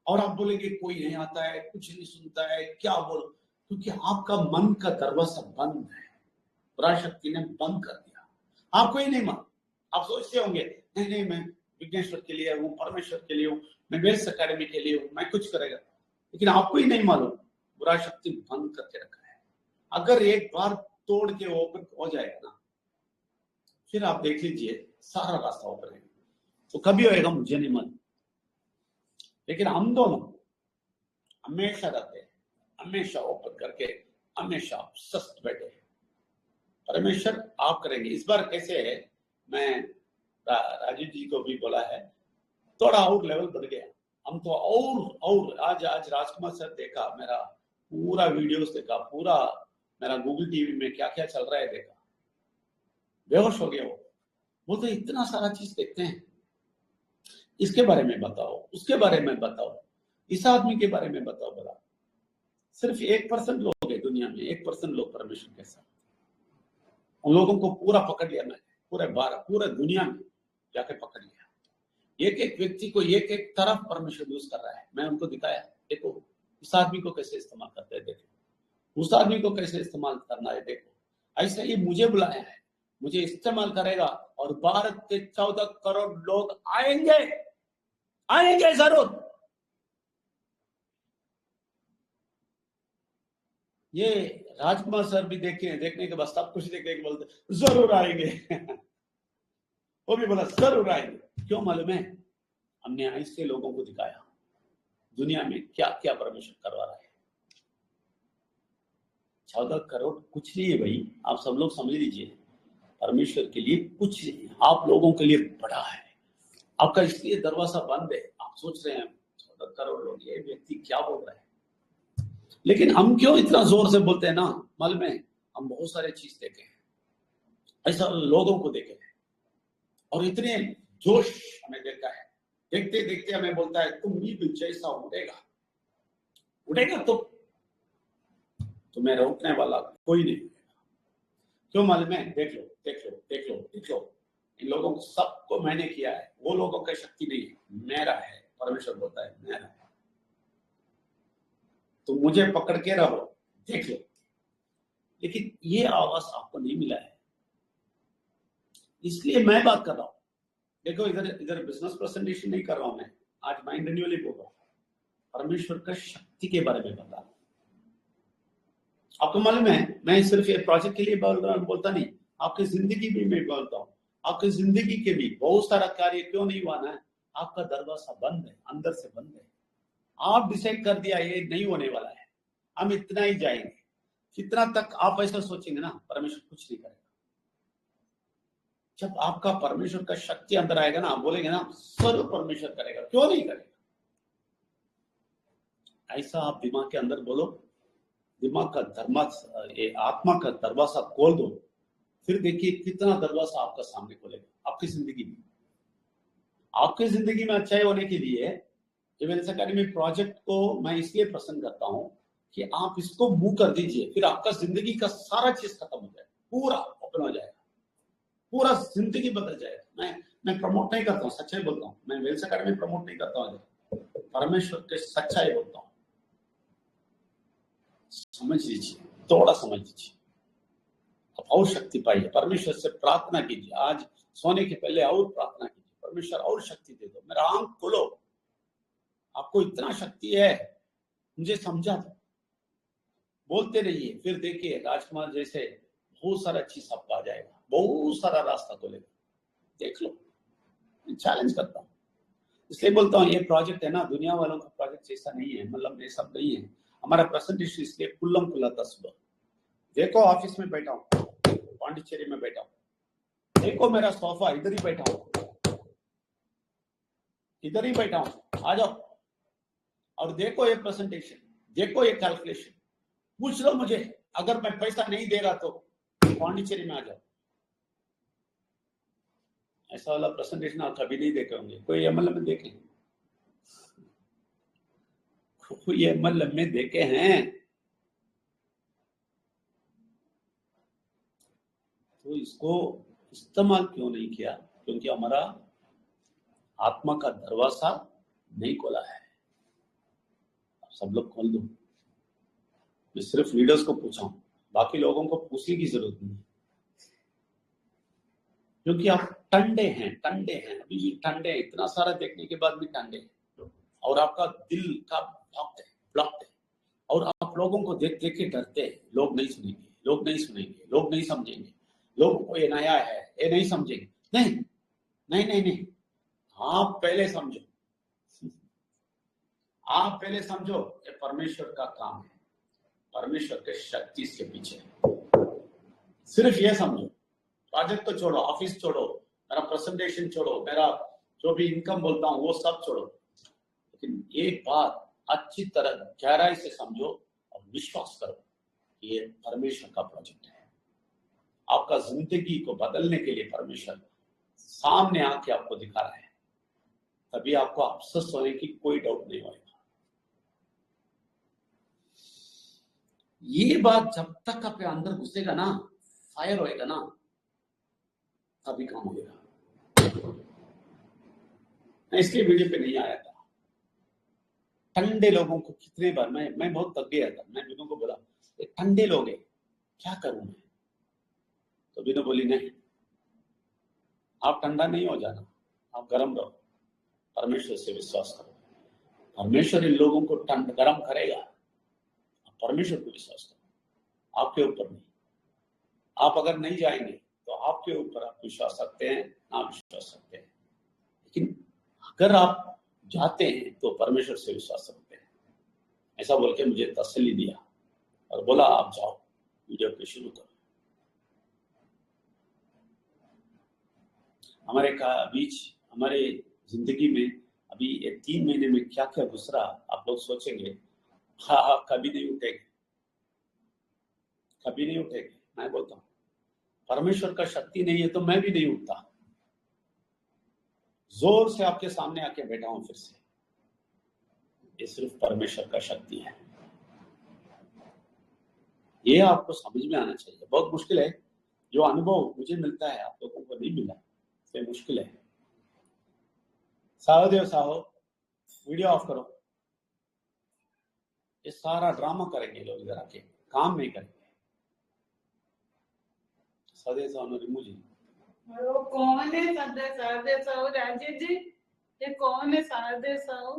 और आप बोलेंगे कोई नहीं आता है, कुछ नहीं सुनता है, क्या बोलो, क्योंकि आपका मन का दरवाजा बंद है, पराशक्ति ने बंद कर दिया। आपको ही नहीं मान, आप सोचते होंगे नहीं मैं विघ्नेश्वर के लिए हूँ, परमेश्वर के लिए हूँ, मैं वेल्स अकेडमी के लिए हूँ, मैं कुछ करेगा, लेकिन आपको ही नहीं मालूम बुरा शक्ति बंद करके रखा है। अगर एक बार तोड़ के ओपन हो जाएगा ना, फिर आप देख लीजिए सारा रास्ता ओपन है। तो कभी होएगा मुझे नहीं मालूम, लेकिन हम दोनों हमेशा रहते हैं, हमेशा ओपन करके, हमेशा सस्त बैठे। परमेश्वर आप करेंगे। इस बार कैसे है, मैं राजीव जी को भी बोला है, थोड़ा और लेवल बढ़ गया, हम तो और आज राजकुमार सर देखा, मेरा पूरा वीडियोस देखा, पूरा मेरा गूगल टीवी में क्या क्या चल रहा है देखा, बेहोश हो गया। वो बोलते इतना सारा चीज देखते हैं, इसके बारे में बताओ, उसके बारे में बताओ, इस आदमी के बारे में बताओ। बोला सिर्फ 1% लोग है दुनिया में, 1% लोग परमेश्वर के साथ, उन लोगों को पूरा पकड़ लिया मैंने, पूरे दुनिया में जाके पकड़ लिया। एक एक व्यक्ति को एक एक तरफ परमेश्वर यूज कर रहा है। मैं उनको दिखाया, देखो इस आदमी को कैसे इस्तेमाल करते हैं, देखो उस आदमी को कैसे इस्तेमाल करना है, देखो ऐसे ही मुझे बुलाया है, मुझे इस्तेमाल करेगा और भारत के 14 करोड़ लोग आएंगे जरूर। ये राजकुमार सर भी देखने के बाद सब कुछ देखने के बोलते जरूर आएंगे वो भी बोला जरूर आएंगे। क्यों मालूम है? हमने ऐसे लोगों को दिखाया दुनिया में क्या क्या परमेश्वर करवा रहा है। 14 करोड़ कुछ नहीं है भाई, आप सब लोग समझ लीजिए, परमेश्वर के लिए कुछ नहीं, आप लोगों के लिए बड़ा है। आपका इसलिए दरवाजा बंद है, आप सोच रहे हैं 14 करोड़ लोग, ये व्यक्ति क्या बोल रहा है, लेकिन हम क्यों इतना जोर से बोलते हैं ना, मालूम है? हम बहुत सारे चीज देखे हैं, ऐसा लोगों को देखे हैं, और इतने जोश हमें देखा है, देखते देखते हमें बोलता है तुम भी जैसा उड़ेगा तो तुम्हें रोकने वाला कोई नहीं उड़ेगा। क्यों मालूम है? देख लो, इन लोगों को सबको मैंने किया है, वो लोगों की शक्ति नहीं है, मेरा है। परमेश्वर बोलता है मेरा है। तो मुझे पकड़ के रहो, देख लो। लेकिन ये आवाज आपको नहीं मिला है, इसलिए मैं बात कर रहा हूं। देखो इधर बिजनेस प्रेजेंटेशन नहीं कर रहा हूं मैं, आज माइंड रिन्यूअल बोल रहा हूं, परमेश्वर का शक्ति के बारे में बता रहा हूं। आपको मालूम है, मैं सिर्फ ये प्रोजेक्ट के लिए बोलता नहीं, आपकी जिंदगी भी मैं बोलता हूँ। आपकी जिंदगी के भी बहुत सारा कार्य क्यों नहीं हुआ ना, आपका दरवाजा बंद है, अंदर से बंद है। आप डिसाइड कर दिया ये नहीं होने वाला है, हम इतना ही जाएंगे। कितना तक आप ऐसा सोचेंगे ना, परमेश्वर कुछ नहीं करेगा। जब आपका परमेश्वर का शक्ति अंदर आएगा ना, आप बोलेंगे ना सर्व परमेश्वर करेगा, क्यों नहीं करेगा। ऐसा आप दिमाग के अंदर बोलो, दिमाग का आत्मा का दरवाजा खोल दो, फिर देखिए कितना दरवाजा आपका सामने खोलेगा आपकी जिंदगी में। आपकी जिंदगी में अच्छाई होने के लिए वेल्स एकेडमी प्रोजेक्ट को मैं इसलिए पसंद करता हूं कि आप इसको मूव कर दीजिए, फिर आपका जिंदगी का सारा चीज खत्म हो जाए, पूरा ओपन हो जाएगा, पूरा जिंदगी बदल जाएगा। मैं प्रमोट नहीं करता हूँ, सच्चाई बोलता हूँ। मैं वेल्स एकेडमी प्रमोट नहीं करता हूँ, परमेश्वर के सच्चाई बोलता हूँ। समझ लीजिए, थोड़ा समझ लीजिए, आप और शक्ति पाइए, परमेश्वर से प्रार्थना कीजिए। आज सोने के पहले और प्रार्थना कीजिए, परमेश्वर और शक्ति दे दो, मेरा आंख खोलो, आपको इतना शक्ति है, मुझे समझा दो। बोलते रहिए, फिर देखिए राजकुमार जैसे बहुत सारा चीज आपको आ जाएगा, बहुत सारा रास्ता खोलेगा। देख लो, चैलेंज करता हूँ, इसलिए बोलता हूँ ये प्रोजेक्ट है ना, दुनिया वालों का प्रोजेक्ट जैसा नहीं है, मतलब ये सब नहीं है। हमारा प्रेजेंटेशन इसलिए खुल्लम खुला था सुबह। देखो ऑफिस में बैठा हूँ, पांडिचेरी में बैठा हूँ, देखो मेरा सोफा इधर ही बैठा हूँ, इधर ही बैठा हूँ, आ जाओ और देखो ये प्रेजेंटेशन, देखो ये कैलकुलेशन। पूछ लो मुझे, अगर मैं पैसा नहीं दे रहा तो पांडिचेरी में आ जाओ। ऐसा वाला प्रेजेंटेशन आप कभी नहीं देखे होंगे, कोई एमएलए में देखे, कोई एमएलए में देखे हैं? तो इसको इस्तेमाल क्यों नहीं किया? क्योंकि हमारा आत्मा का दरवाजा नहीं खोला है। सब लोग खोल दो। मैं सिर्फ लीडर्स को पूछा हूं, बाकी लोगों को पूछने की जरूरत नहीं, क्योंकि आप ठंडे हैं अभी भी ठंडे हैं, इतना सारा देखने के बाद भी ठंडे हैं, और आपका दिल का ब्लॉक्ड है, और आप लोगों को देख देख के डरते हैं। लोग नहीं सुनेंगे, लोग नहीं सुनेंगे, लोग नहीं समझेंगे, लोगों को ये नया है, ये नहीं समझेंगे। नहीं नहीं नहीं नहीं, आप पहले समझो, आप पहले समझो, ये परमेश्वर का काम है, परमेश्वर के शक्ति के पीछे। सिर्फ ये समझो, प्रोजेक्ट तो छोड़ो, ऑफिस छोड़ो, मेरा प्रेजेंटेशन छोड़ो, मेरा जो भी इनकम बोलता हूँ वो सब छोड़ो, लेकिन एक बात अच्छी तरह गहराई से समझो और विश्वास करो, ये परमेश्वर का प्रोजेक्ट है। आपका जिंदगी को बदलने के लिए परमेश्वर सामने आके आपको दिखा रहा है, तभी आपको अफसोस होने की कोई डाउट नहीं होगा। ये बात जब तक आपके अंदर घुसेगा ना, फायर होएगा ना, तभी काम होगा। मैं इसलिए वीडियो पे नहीं आया था। ठंडे लोगों को कितने बार मैं बहुत थक गया था, मैं विनू को बोला ठंडे लोग हैं, क्या करूं मैं? तो विनू बोली नहीं, आप ठंडा नहीं हो जाना, आप गर्म रहो, परमेश्वर से विश्वास करो, परमेश्वर इन लोगों को गर्म करेगा। परमेश्वर को विश्वास करो, आपके ऊपर नहीं। आप अगर नहीं जाएंगे तो आपके ऊपर आप विश्वास रखते हैं ना विश्वास रखते हैं, लेकिन अगर आप जाते हैं तो परमेश्वर से विश्वास रखते हैं। ऐसा बोल के मुझे तसल्ली दिया और बोला आप जाओ, वीडियो पे शुरू करो। हमारे बीच हमारे जिंदगी में अभी ये 3 महीने में क्या क्या गुजरा, आप लोग सोचेंगे हाँ कभी नहीं उठेंगे, कभी नहीं उठेंगे। मैं बोलता हूँ परमेश्वर का शक्ति नहीं है तो मैं भी नहीं उठता। जोर से आपके सामने आके बैठा हूं फिर से, ये सिर्फ परमेश्वर का शक्ति है। ये आपको समझ में आना चाहिए। बहुत मुश्किल है, जो अनुभव मुझे मिलता है आप लोगों को नहीं मिला, ये मुश्किल है। साहो देव साहो, वीडियो ऑफ करो। ये सारा ड्रामा करेंगे लोग इधर आके, काम नहीं करेंगे। सदे साहब रिमू जी, वो कौन है शारदे साहू? राजीव जी, ये कौन है शारदे साहू?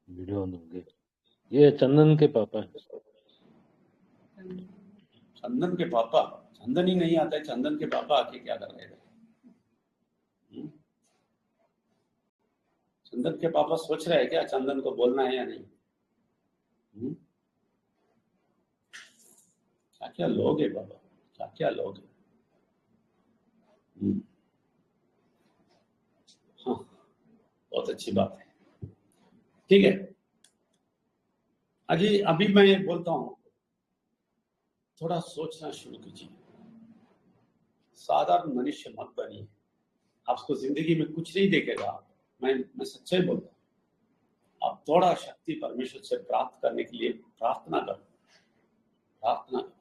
वीडियो ऑन हो गए। ये चंदन के पापा हैं। चंदन के पापा? चंदन ही नहीं आता है, चंदन के पापा आके क्या कर रहे थे? चंदन के पापा सोच रहे हैं क्या चंदन को बोलना है या नहीं? क्या क्या लोग है बाबा, क्या क्या लोग है। हाँ, बहुत अच्छी बात है। ठीक है, अभी मैं बोलता हूं, थोड़ा सोचना शुरू कीजिए। साधारण मनुष्य मत बनिए, आपको जिंदगी में कुछ नहीं देखेगा। मैं सच्चाई बोलता हूँ, आप थोड़ा शक्ति परमेश्वर से प्राप्त करने के लिए प्रार्थना करो, प्रार्थना करो।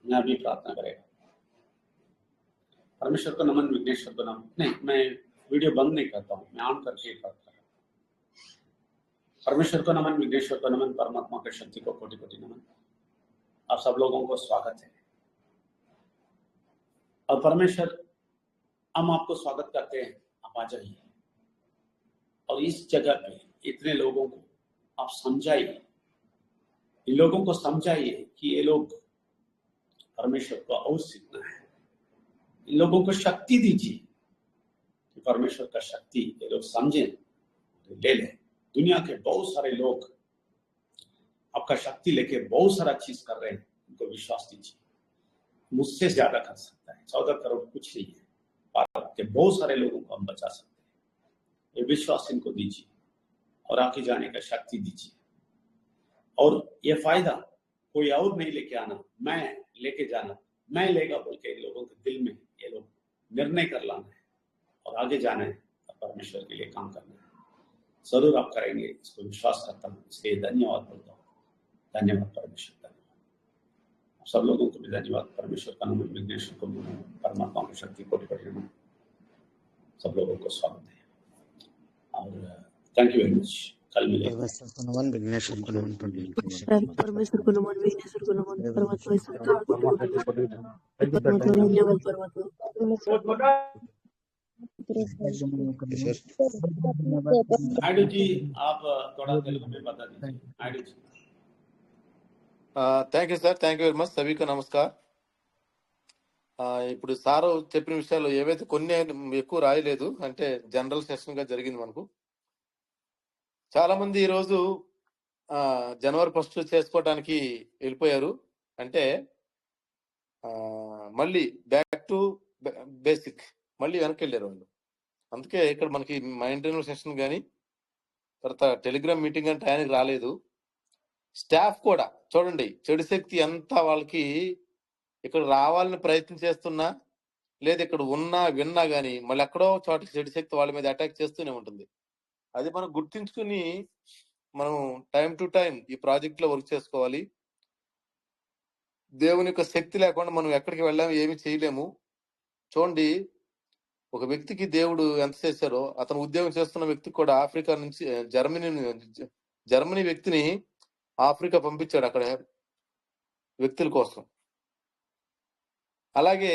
मैं अभी प्रार्थना करेगा। परमेश्वर को नमन, विघ्नेश्वर को नमन। नहीं, मैं वीडियो बंद नहीं करता हूँ, मैं ऑन करके प्रार्थना। परमेश्वर को नमन, विघ्नेश्वर को नमन, परमात्मा की शक्ति को कोटि कोटि नमन। आप सब लोगों को स्वागत है। और परमेश्वर, हम आपको स्वागत करते हैं, आप आ जाइए और इस जगह पे इतने लोगों को आप समझाइए, इन लोगों को समझाइए कि ये लोग परमेश्वर को और सीखना है। इन लोगों को शक्ति दीजिए कि परमेश्वर का शक्ति ये लोग समझें, ले लें। दुनिया के बहुत सारे लोग आपका शक्ति लेके बहुत सारा चीज कर रहे हैं, उनको विश्वास दीजिए। मुझसे ज्यादा कर सकता है, 14 करोड़ कुछ नहीं है, भारत के बहुत सारे लोगों को हम बचा सकते हैं। ये विश्वास इनको दीजिए और आगे जाने का शक्ति दीजिए। और ये फायदा कोई और नहीं लेके आना, मैं लेके जाना, मैं लेगा बोल के इन लोगों के दिल में ये लोग निर्णय कर लाना है और आगे जाना है और परमेश्वर के लिए काम करना है। जरूर आप करेंगे, इसको विश्वास करता हूँ, इसलिए धन्यवाद बोलता हूँ। धन्यवाद परमेश्वर, धन्यवाद सब लोगों को भी धन्यवाद। परमेश्वर का नमन, विघ्नेश्वर को नमन, परमात्मा की शक्ति को नमन। सब लोगों को स्वागत है और थैंक यू वेरी मच। कल मिलेंगे। परमेश्वर को नमन, विघ्नेश्वर को नमन, परमेश्वर को नमन, विघ्नेश्वर को नमन, परमात्मा नायडू जी, आप थोड़ा तेलुगु में बता दीजिए। Naidu ji, thank you sir, thank you very much. సభీకు నమస్కార్. ఇప్పుడు సారు చెప్పిన విషయాలు ఏవైతే కొన్ని ఎక్కువ రాయలేదు, అంటే జనరల్ సెషన్ గా జరిగింది. మనకు చాలా మంది ఈరోజు జనవరి 1 చేసుకోవడానికి వెళ్ళిపోయారు. అంటే మళ్ళీ బ్యాక్ టు బేసిక్, మళ్ళీ వెనక్కి వెళ్ళారు వాళ్ళు. అందుకే ఇక్కడ మనకి మైండ్ ట్రైనర్ సెషన్ కానీ తర్వాత టెలిగ్రామ్ మీటింగ్ అంటే ఆయనకి రాలేదు. స్టాఫ్ కూడా చూడండి, చెడు శక్తి అంతా వాళ్ళకి ఇక్కడ రావాలని ప్రయత్నం చేస్తున్నా, లేదా ఇక్కడ ఉన్నా విన్నా గానీ మళ్ళీ ఎక్కడో చోట చెడు శక్తి వాళ్ళ మీద అటాక్ చేస్తూనే ఉంటుంది. అది మనం గుర్తించుకుని మనం టైం టు టైం ఈ ప్రాజెక్ట్ లో వర్క్ చేసుకోవాలి. దేవుని యొక్క శక్తి లేకుండా మనం ఎక్కడికి వెళ్ళాము, ఏమి చేయలేము. చూడండి, ఒక వ్యక్తికి దేవుడు ఎంత చేశారో, అతను ఉద్యోగం చేస్తున్న వ్యక్తికి కూడా ఆఫ్రికా నుంచి జర్మనీ వ్యక్తిని ఆఫ్రికా పంపించాడు అక్కడ వ్యక్తుల కోసం. అలాగే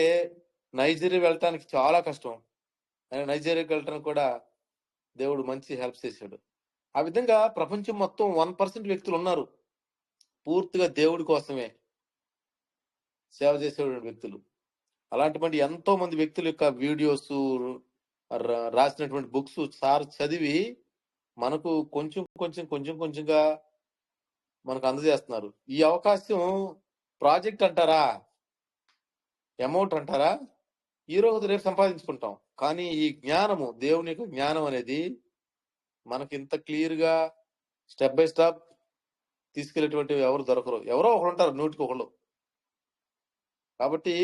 నైజీరియా వెళ్ళటానికి చాలా కష్టం, నైజీరియాకి వెళ్ళటానికి కూడా దేవుడు మంచి హెల్ప్ చేశాడు. ఆ విధంగా ప్రపంచం మొత్తం 1% వ్యక్తులు ఉన్నారు పూర్తిగా దేవుడి కోసమే సేవ చేసేటువంటి వ్యక్తులు. అలాంటి ఎంతో మంది వ్యక్తుల యొక్క వీడియోస్, రాసినటువంటి బుక్స్ సార్ చదివి మనకు కొంచెంగా మనకు అందజేస్తున్నారు. ఈ అవకాశం ప్రాజెక్ట్ అంటారా, అమౌంట్ అంటారా, ఈ రోజు రేపు సంపాదించుకుంటాం. కానీ ఈ జ్ఞానము, దేవుని యొక్క జ్ఞానం అనేది మనకి ఇంత క్లియర్ గా స్టెప్ బై స్టెప్ తీసుకెళ్లేటువంటి ఎవరు దొరకరు. ఎవరో ఒకరు ఉంటారు, 100కి 1. కాబట్టి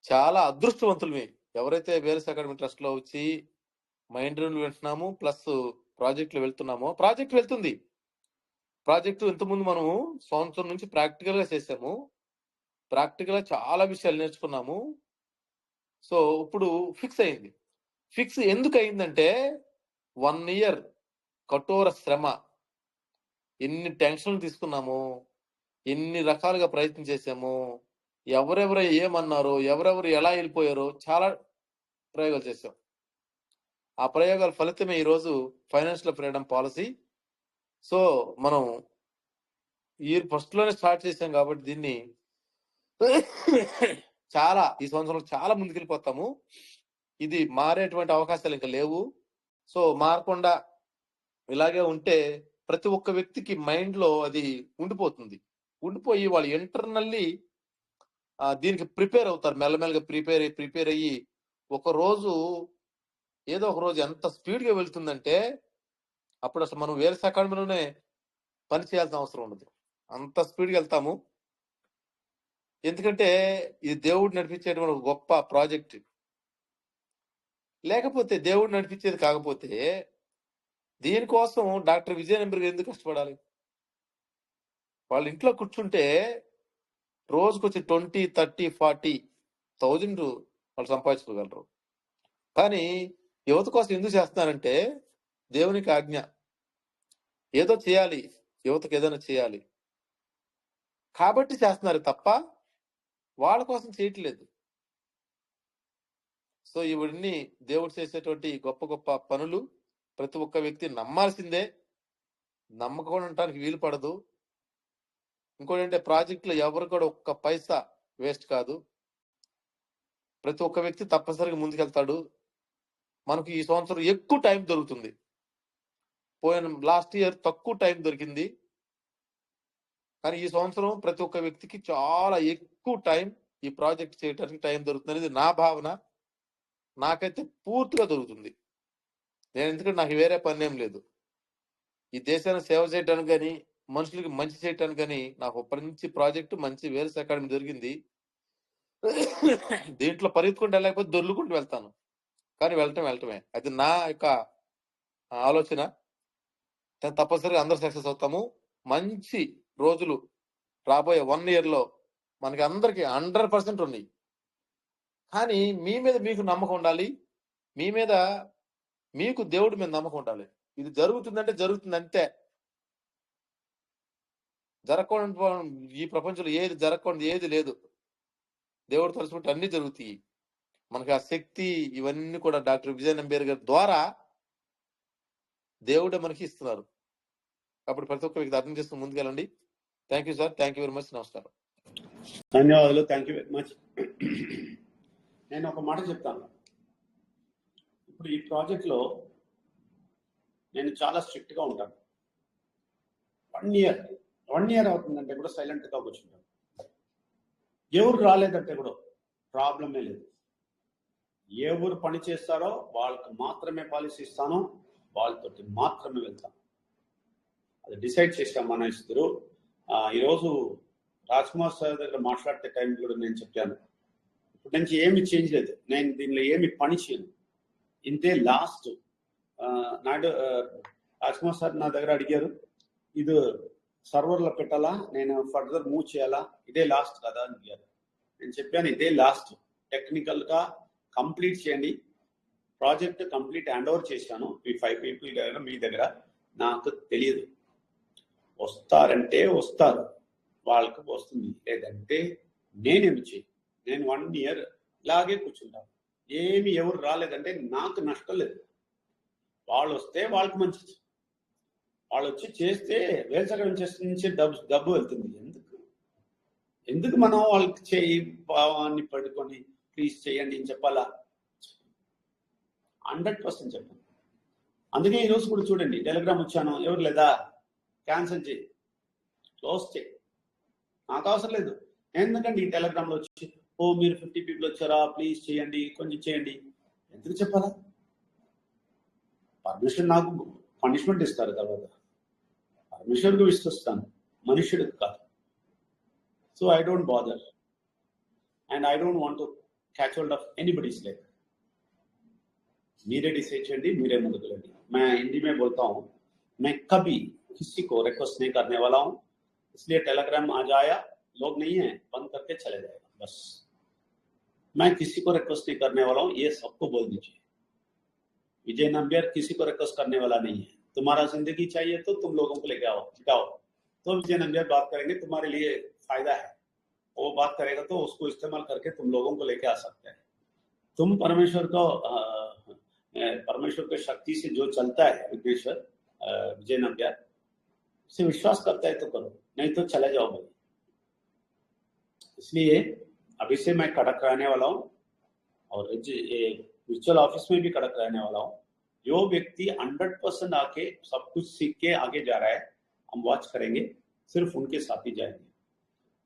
చాలా అదృష్టవంతులు ఎవరైతే వేరస్ అకాడమీ ట్రస్ట్ లో వచ్చి మైండ్ రూల్ వింటున్నాము, ప్లస్ ప్రాజెక్టులు వెళ్తున్నామో. ప్రాజెక్ట్ వెళ్తుంది. ప్రాజెక్టు ఇంతకుముందు మనము సంవత్సరం నుంచి ప్రాక్టికల్ గా చేసాము. ప్రాక్టికల్ గా చాలా విషయాలు నేర్చుకున్నాము. సో ఇప్పుడు ఫిక్స్ అయింది. ఫిక్స్ ఎందుకు అయిందంటే 1 year కఠోర శ్రమ, ఎన్ని టెన్షన్లు తీసుకున్నాము, ఎన్ని రకాలుగా ప్రయత్నం చేశాము, ఎవరెవరు ఏమన్నారు, ఎవరెవరు ఎలా వెళ్ళిపోయారో చాలా ప్రయోగాలు చేశాం. ఆ ప్రయోగాల ఫలితమే ఈరోజు ఫైనాన్షియల్ ఫ్రీడమ్ పాలసీ. సో మనం ఇయర్ ఫస్ట్ లోనే స్టార్ట్ చేసాం కాబట్టి దీన్ని చాలా ఈ సంవత్సరం చాలా ముందుకెళ్ళిపోతాము. ఇది మారేటువంటి అవకాశాలు ఇంకా లేవు. సో మారకుండా ఇలాగే ఉంటే ప్రతి ఒక్క వ్యక్తికి మైండ్ లో అది ఉండిపోతుంది. ఉండిపోయి వాళ్ళు ఇంటర్నల్లీ దీనికి ప్రిపేర్ అవుతారు. మెల్లమెల్లగా ప్రిపేర్ అయ్యి ఒక రోజు ఏదో ఒక రోజు ఎంత స్పీడ్ గా వెళ్తుందంటే అప్పుడు అసలు మనం వేరే అకాడమీలోనే పని చేయాల్సిన అవసరం ఉండదు. అంత స్పీడ్గా వెళ్తాము. ఎందుకంటే ఇది దేవుడు నడిపించేటువంటి ఒక గొప్ప ప్రాజెక్ట్. లేకపోతే దేవుడు నడిపించేది కాకపోతే దీనికోసం డాక్టర్ విజయ్ నెంబర్ గారు ఎందుకు కష్టపడాలి? వాళ్ళ ఇంట్లో కూర్చుంటే రోజుకొచ్చి 20, 30, 40,000 వాళ్ళు సంపాదించుకోగలరు. కానీ యువత కోసం ఎందుకు చేస్తున్నారంటే దేవునికి ఆజ్ఞ, ఏదో చేయాలి, యువతకు ఏదైనా చేయాలి కాబట్టి చేస్తున్నారు తప్ప వాళ్ళ కోసం చేయట్లేదు. సో ఇవన్నీ దేవుడు చేసేటువంటి గొప్ప గొప్ప పనులు ప్రతి ఒక్క వ్యక్తి నమ్మాల్సిందే. నమ్మకం ఉండటానికి వీలు పడదు. ఇంకోటి అంటే ప్రాజెక్టులో ఎవరు కూడా ఒక్క పైసా వేస్ట్ కాదు. ప్రతి ఒక్క వ్యక్తి తప్పనిసరిగా ముందుకెళ్తాడు. మనకు ఈ సంవత్సరం ఎక్కువ టైం దొరుకుతుంది. లాస్ట్ ఇయర్ తక్కువ టైం దొరికింది, కానీ ఈ సంవత్సరం ప్రతి ఒక్క వ్యక్తికి చాలా ఎక్కువ టైం ఈ ప్రాజెక్ట్ చేయడానికి టైం దొరుకుతుంది అనేది నా భావన. నాకైతే పూర్తిగా దొరుకుతుంది. నేను ఎందుకంటే నాకు వేరే పని ఏం లేదు. ఈ దేశాన్ని సేవ చేయడానికి కానీ మనుషులకి మంచి చేయడానికి కానీ నాకు ఒక మంచి ప్రాజెక్టు, మంచి వేరే అకాడమీ దొరికింది. దీంట్లో పరిగెత్తుకుంటూ వెళ్ళకపోతే దొర్లుకుంటూ వెళ్తాను, కానీ వెళ్ళటమే. అది నా యొక్క ఆలోచన. తప్పనిసరిగా అందరూ సక్సెస్ అవుతాము. మంచి రోజులు రాబోయే 1 year లో మనకి అందరికి 100% ఉన్నాయి. కానీ మీ మీద మీకు నమ్మకం ఉండాలి. మీ మీద మీకు దేవుడి మీద నమ్మకం ఉండాలి. ఇది జరుగుతుందంటే జరుగుతుంది అంతే. జరగకుండా ఈ ప్రపంచంలో ఏది జరగకుండా ఏది లేదు. దేవుడు తలుచుకుంటే అన్ని జరుగుతాయి. మనకి ఆ శక్తి ఇవన్నీ కూడా డాక్టర్ విజయ్ నెంబర్ గారి ద్వారా దేవుడే మనకి ఇస్తున్నారు. కాబట్టి ప్రతి ఒక్క వ్యక్తి అర్థం చేసుకుని ముందుకెళ్ళండి. Thank you sir, thank you very much. నమస్కారం. ధన్యవాదాలు. Thank you very much. నేను ఒక మాట చెప్తాను. ఇప్పుడు ఈ ప్రాజెక్ట్లో నేను చాలా స్ట్రిక్ట్గా ఉంటాను. 1 year అవుతుందంటే కూడా సైలెంట్గా కూర్చుంటాను. ఎవరు రాలేదంటే కూడా ప్రాబ్లమే లేదు. ఎవరు పని చేస్తారో వాళ్ళకి మాత్రమే పాలసీ ఇస్తాను, వాళ్ళతోటి మాత్రమే వెళ్తాను. అది డిసైడ్ చేసాం మన ఇద్దరు. ఈరోజు రాజ్ కుమార్ సార్ దగ్గర మాట్లాడే టైం కూడా నేను చెప్పాను, ఇప్పటి నుంచి ఏమి చేంజ్ లేదు, నేను దీనిలో ఏమి పని చేయను, ఇంతే లాస్ట్. నాడు రాజ్ కుమార్ సార్ నా దగ్గర అడిగారు, ఇది సర్వర్లో పెట్టాలా, నేను ఫర్దర్ మూవ్ చేయాలా, ఇదే లాస్ట్ కదా అని అడిగారు. నేను చెప్పాను ఇదే లాస్ట్, టెక్నికల్గా కంప్లీట్ చేయండి. ప్రాజెక్ట్ కంప్లీట్ హ్యాండ్ ఓవర్ చేశాను ఈ 5 people దగ్గర. మీ దగ్గర నాకు తెలియదు, వస్తారంటే వస్తారు, వాళ్ళకి వస్తుంది, లేదంటే నేనేమి చేయి. నేను 1 year ఇలాగే కూర్చుంటాను. ఏమి ఎవరు రాలేదంటే నాకు నష్టం లేదు. వాళ్ళు వస్తే వాళ్ళకి మంచిది, వాళ్ళు వచ్చి చేస్తే వేల్సగం నుంచి డబ్బు వెళ్తుంది. ఎందుకు మనం వాళ్ళకి చేయి భావాన్ని పడుకొని ప్లీజ్ చేయండి అని చెప్పాలా? 100% చెప్పండి. అందుకే ఈరోజు కూడా చూడండి, టెలిగ్రామ్ వచ్చాను, ఎవరు లేదా క్యాన్సిల్ చేయి, క్లోజ్ చేయి, నాకు అవసరం లేదు. ఎందుకంటే ఈ టెలిగ్రామ్లో వచ్చి మీరు 50 people వచ్చారా, ప్లీజ్ చేయండి, కొంచెం చేయండి, ఎందుకు చెప్పాలా? పర్మిషన్ నాకు పనిష్మెంట్ ఇస్తారు తర్వాత. పరమేశ్వరుడికి విశ్వసిస్తాను, మనుష్యుడికి కాదు. So I don't bother and I don't want to catch hold of anybody's life. మీरे डिसाइड చేయండి, మీరే ముందుకు వెళ్ళండి. मैं हिंदी में बोलता हूँ, मैं कभी किसी को रिक्वेस्ट नहीं करने वाला हूँ, इसलिए टेलीग्राम आ जाया, लोग नहीं है बंद करके चले जाएगा, बस। मैं किसी को रिक्वेस्ट नहीं करने वाला हूँ, ये सबको बोल दीजिए। विजय नंबर किसी को रिक्वेस्ट करने वाला नहीं है। तुम्हारा जिंदगी चाहिए तो तुम लोगों को लेके आओ, जाओ। तो विजय नंबियार बात करेंगे, तुम्हारे लिए फायदा है, वो बात करेगा तो उसको इस्तेमाल करके तुम लोगों को लेके आ सकते हैं। तुम परमेश्वर के शक्ति से जो चलता है विघ्नेश्वर विजय नंबियार से विश्वास करता है तो करो, नहीं तो चले जाओ भाई। इसलिए अभी से मैं कड़क रहने वाला हूँ और वर्चुअल ऑफिस में भी कड़क रहने वाला हूँ। जो व्यक्ति 100% आके सब कुछ सीख के आगे जा रहा है, हम वॉच करेंगे, सिर्फ उनके साथ ही जाएंगे।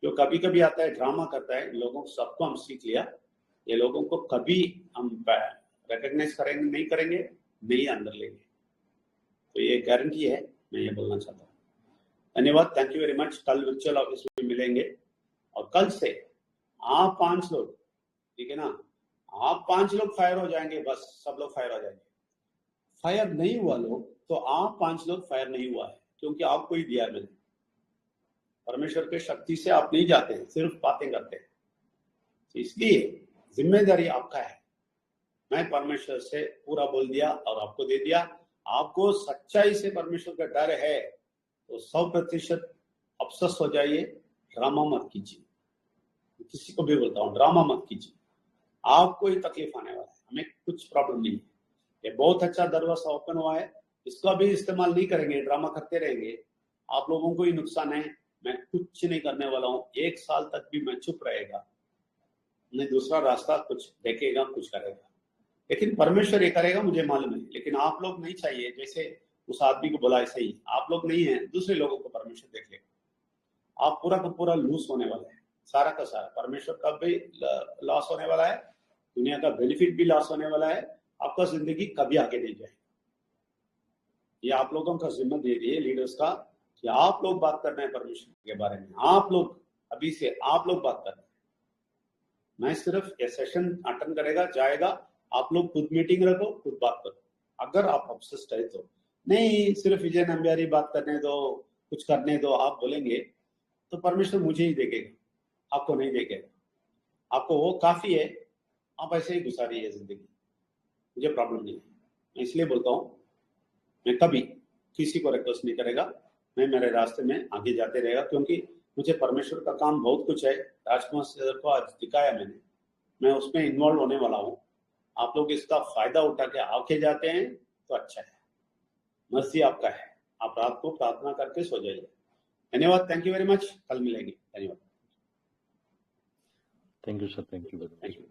जो कभी कभी आता है ड्रामा करता है, लोगों सबको हम सीख लिया, ये लोगों को कभी हम रिकॉग्नाइज करेंगे नहीं अंदर लेंगे। तो ये गारंटी है, मैं ये बोलना चाहता हूँ। धन्यवाद, थैंक यू वेरी मच। कल वर्चुअल ऑफिस में मिलेंगे और कल से आप 5 लोग, ठीक है ना, आप 5 लोग फायर हो जाएंगे, बस सब लोग फायर हो जाएंगे। फायर नहीं हुआ लोग तो आप 5 लोग फायर नहीं हुआ है, क्योंकि आपको ही दिया मैंने। परमेश्वर के शक्ति से आप नहीं जाते हैं, सिर्फ बातें करते हैं। इसलिए जिम्मेदारी आपका है। मैं परमेश्वर से पूरा बोल दिया और आपको दे दिया। आपको सच्चाई से परमेश्वर का डर है तो 100% अफसोस हो जाइए, ड्रामा मत कीजिए। किसी को भी बोलता हूँ, ड्रामा मत कीजिए, आपको ही तकलीफ आने वाला है, हमें कुछ प्रॉब्लम नहीं है। ये बहुत अच्छा दरवाजा ओपन हुआ है, इसका भी इस्तेमाल नहीं करेंगे, ड्रामा करते रहेंगे, आप लोगों को ही नुकसान है। मैं कुछ नहीं करने वाला हूँ, 1 साल तक भी मैं चुप रहेगा, नहीं दूसरा रास्ता कुछ देखेगा, कुछ करेगा, लेकिन परमेश्वर ये करेगा मुझे मालूम है। लेकिन आप लोग नहीं चाहिए, जैसे उस आदमी को बोला ऐसे ही, आप लोग नहीं है, दूसरे लोगों को परमेश्वर देख लेगा। आप पूरा का पूरा लूज होने वाला है, सारा का सारा। परमेश्वर का भी लॉस होने वाला है, दुनिया का बेनिफिट भी लॉस होने वाला है, आपका जिंदगी कभी आगे नहीं जाएगी। ये आप लोगों का जिम्मा दे दिए लीडर्स का कि आप लोग बात करना है परमेश्वर के बारे में। आप लोग अभी से आप लोग बात करना है, मैं सिर्फ ये सेशन अटेंड करेगा जाएगा, आप लोग खुद मीटिंग रखो, खुद बात करो। अगर आप ऑब्सेस्ड है तो नहीं, सिर्फ विजय नंबियारी बात करने दो, कुछ करने दो, आप बोलेंगे तो परमेश्वर मुझे ही देखेगा, आपको नहीं देखेगा। आपको वो काफी है, आप ऐसे ही गुजारिए जिंदगी, मुझे प्रॉब्लम नहीं है। मैं इसलिए बोलता हूँ, मैं कभी किसी को रिक्वेस्ट नहीं करेगा, मैं मेरे रास्ते में आगे जाते रहेगा, क्योंकि मुझे परमेश्वर का काम बहुत कुछ है। राजकुमार सर को आज दिखाया मैंने, मैं उसमें इन्वॉल्व होने वाला हूँ। आप लोग इसका फायदा उठा के आके जाते हैं तो अच्छा है, मर्जी आपका है। आप रात को प्रार्थना करके सो जाइए। धन्यवाद, थैंक यू वेरी मच, कल मिलेंगे। धन्यवाद, thank you sir, thank you. Thank you.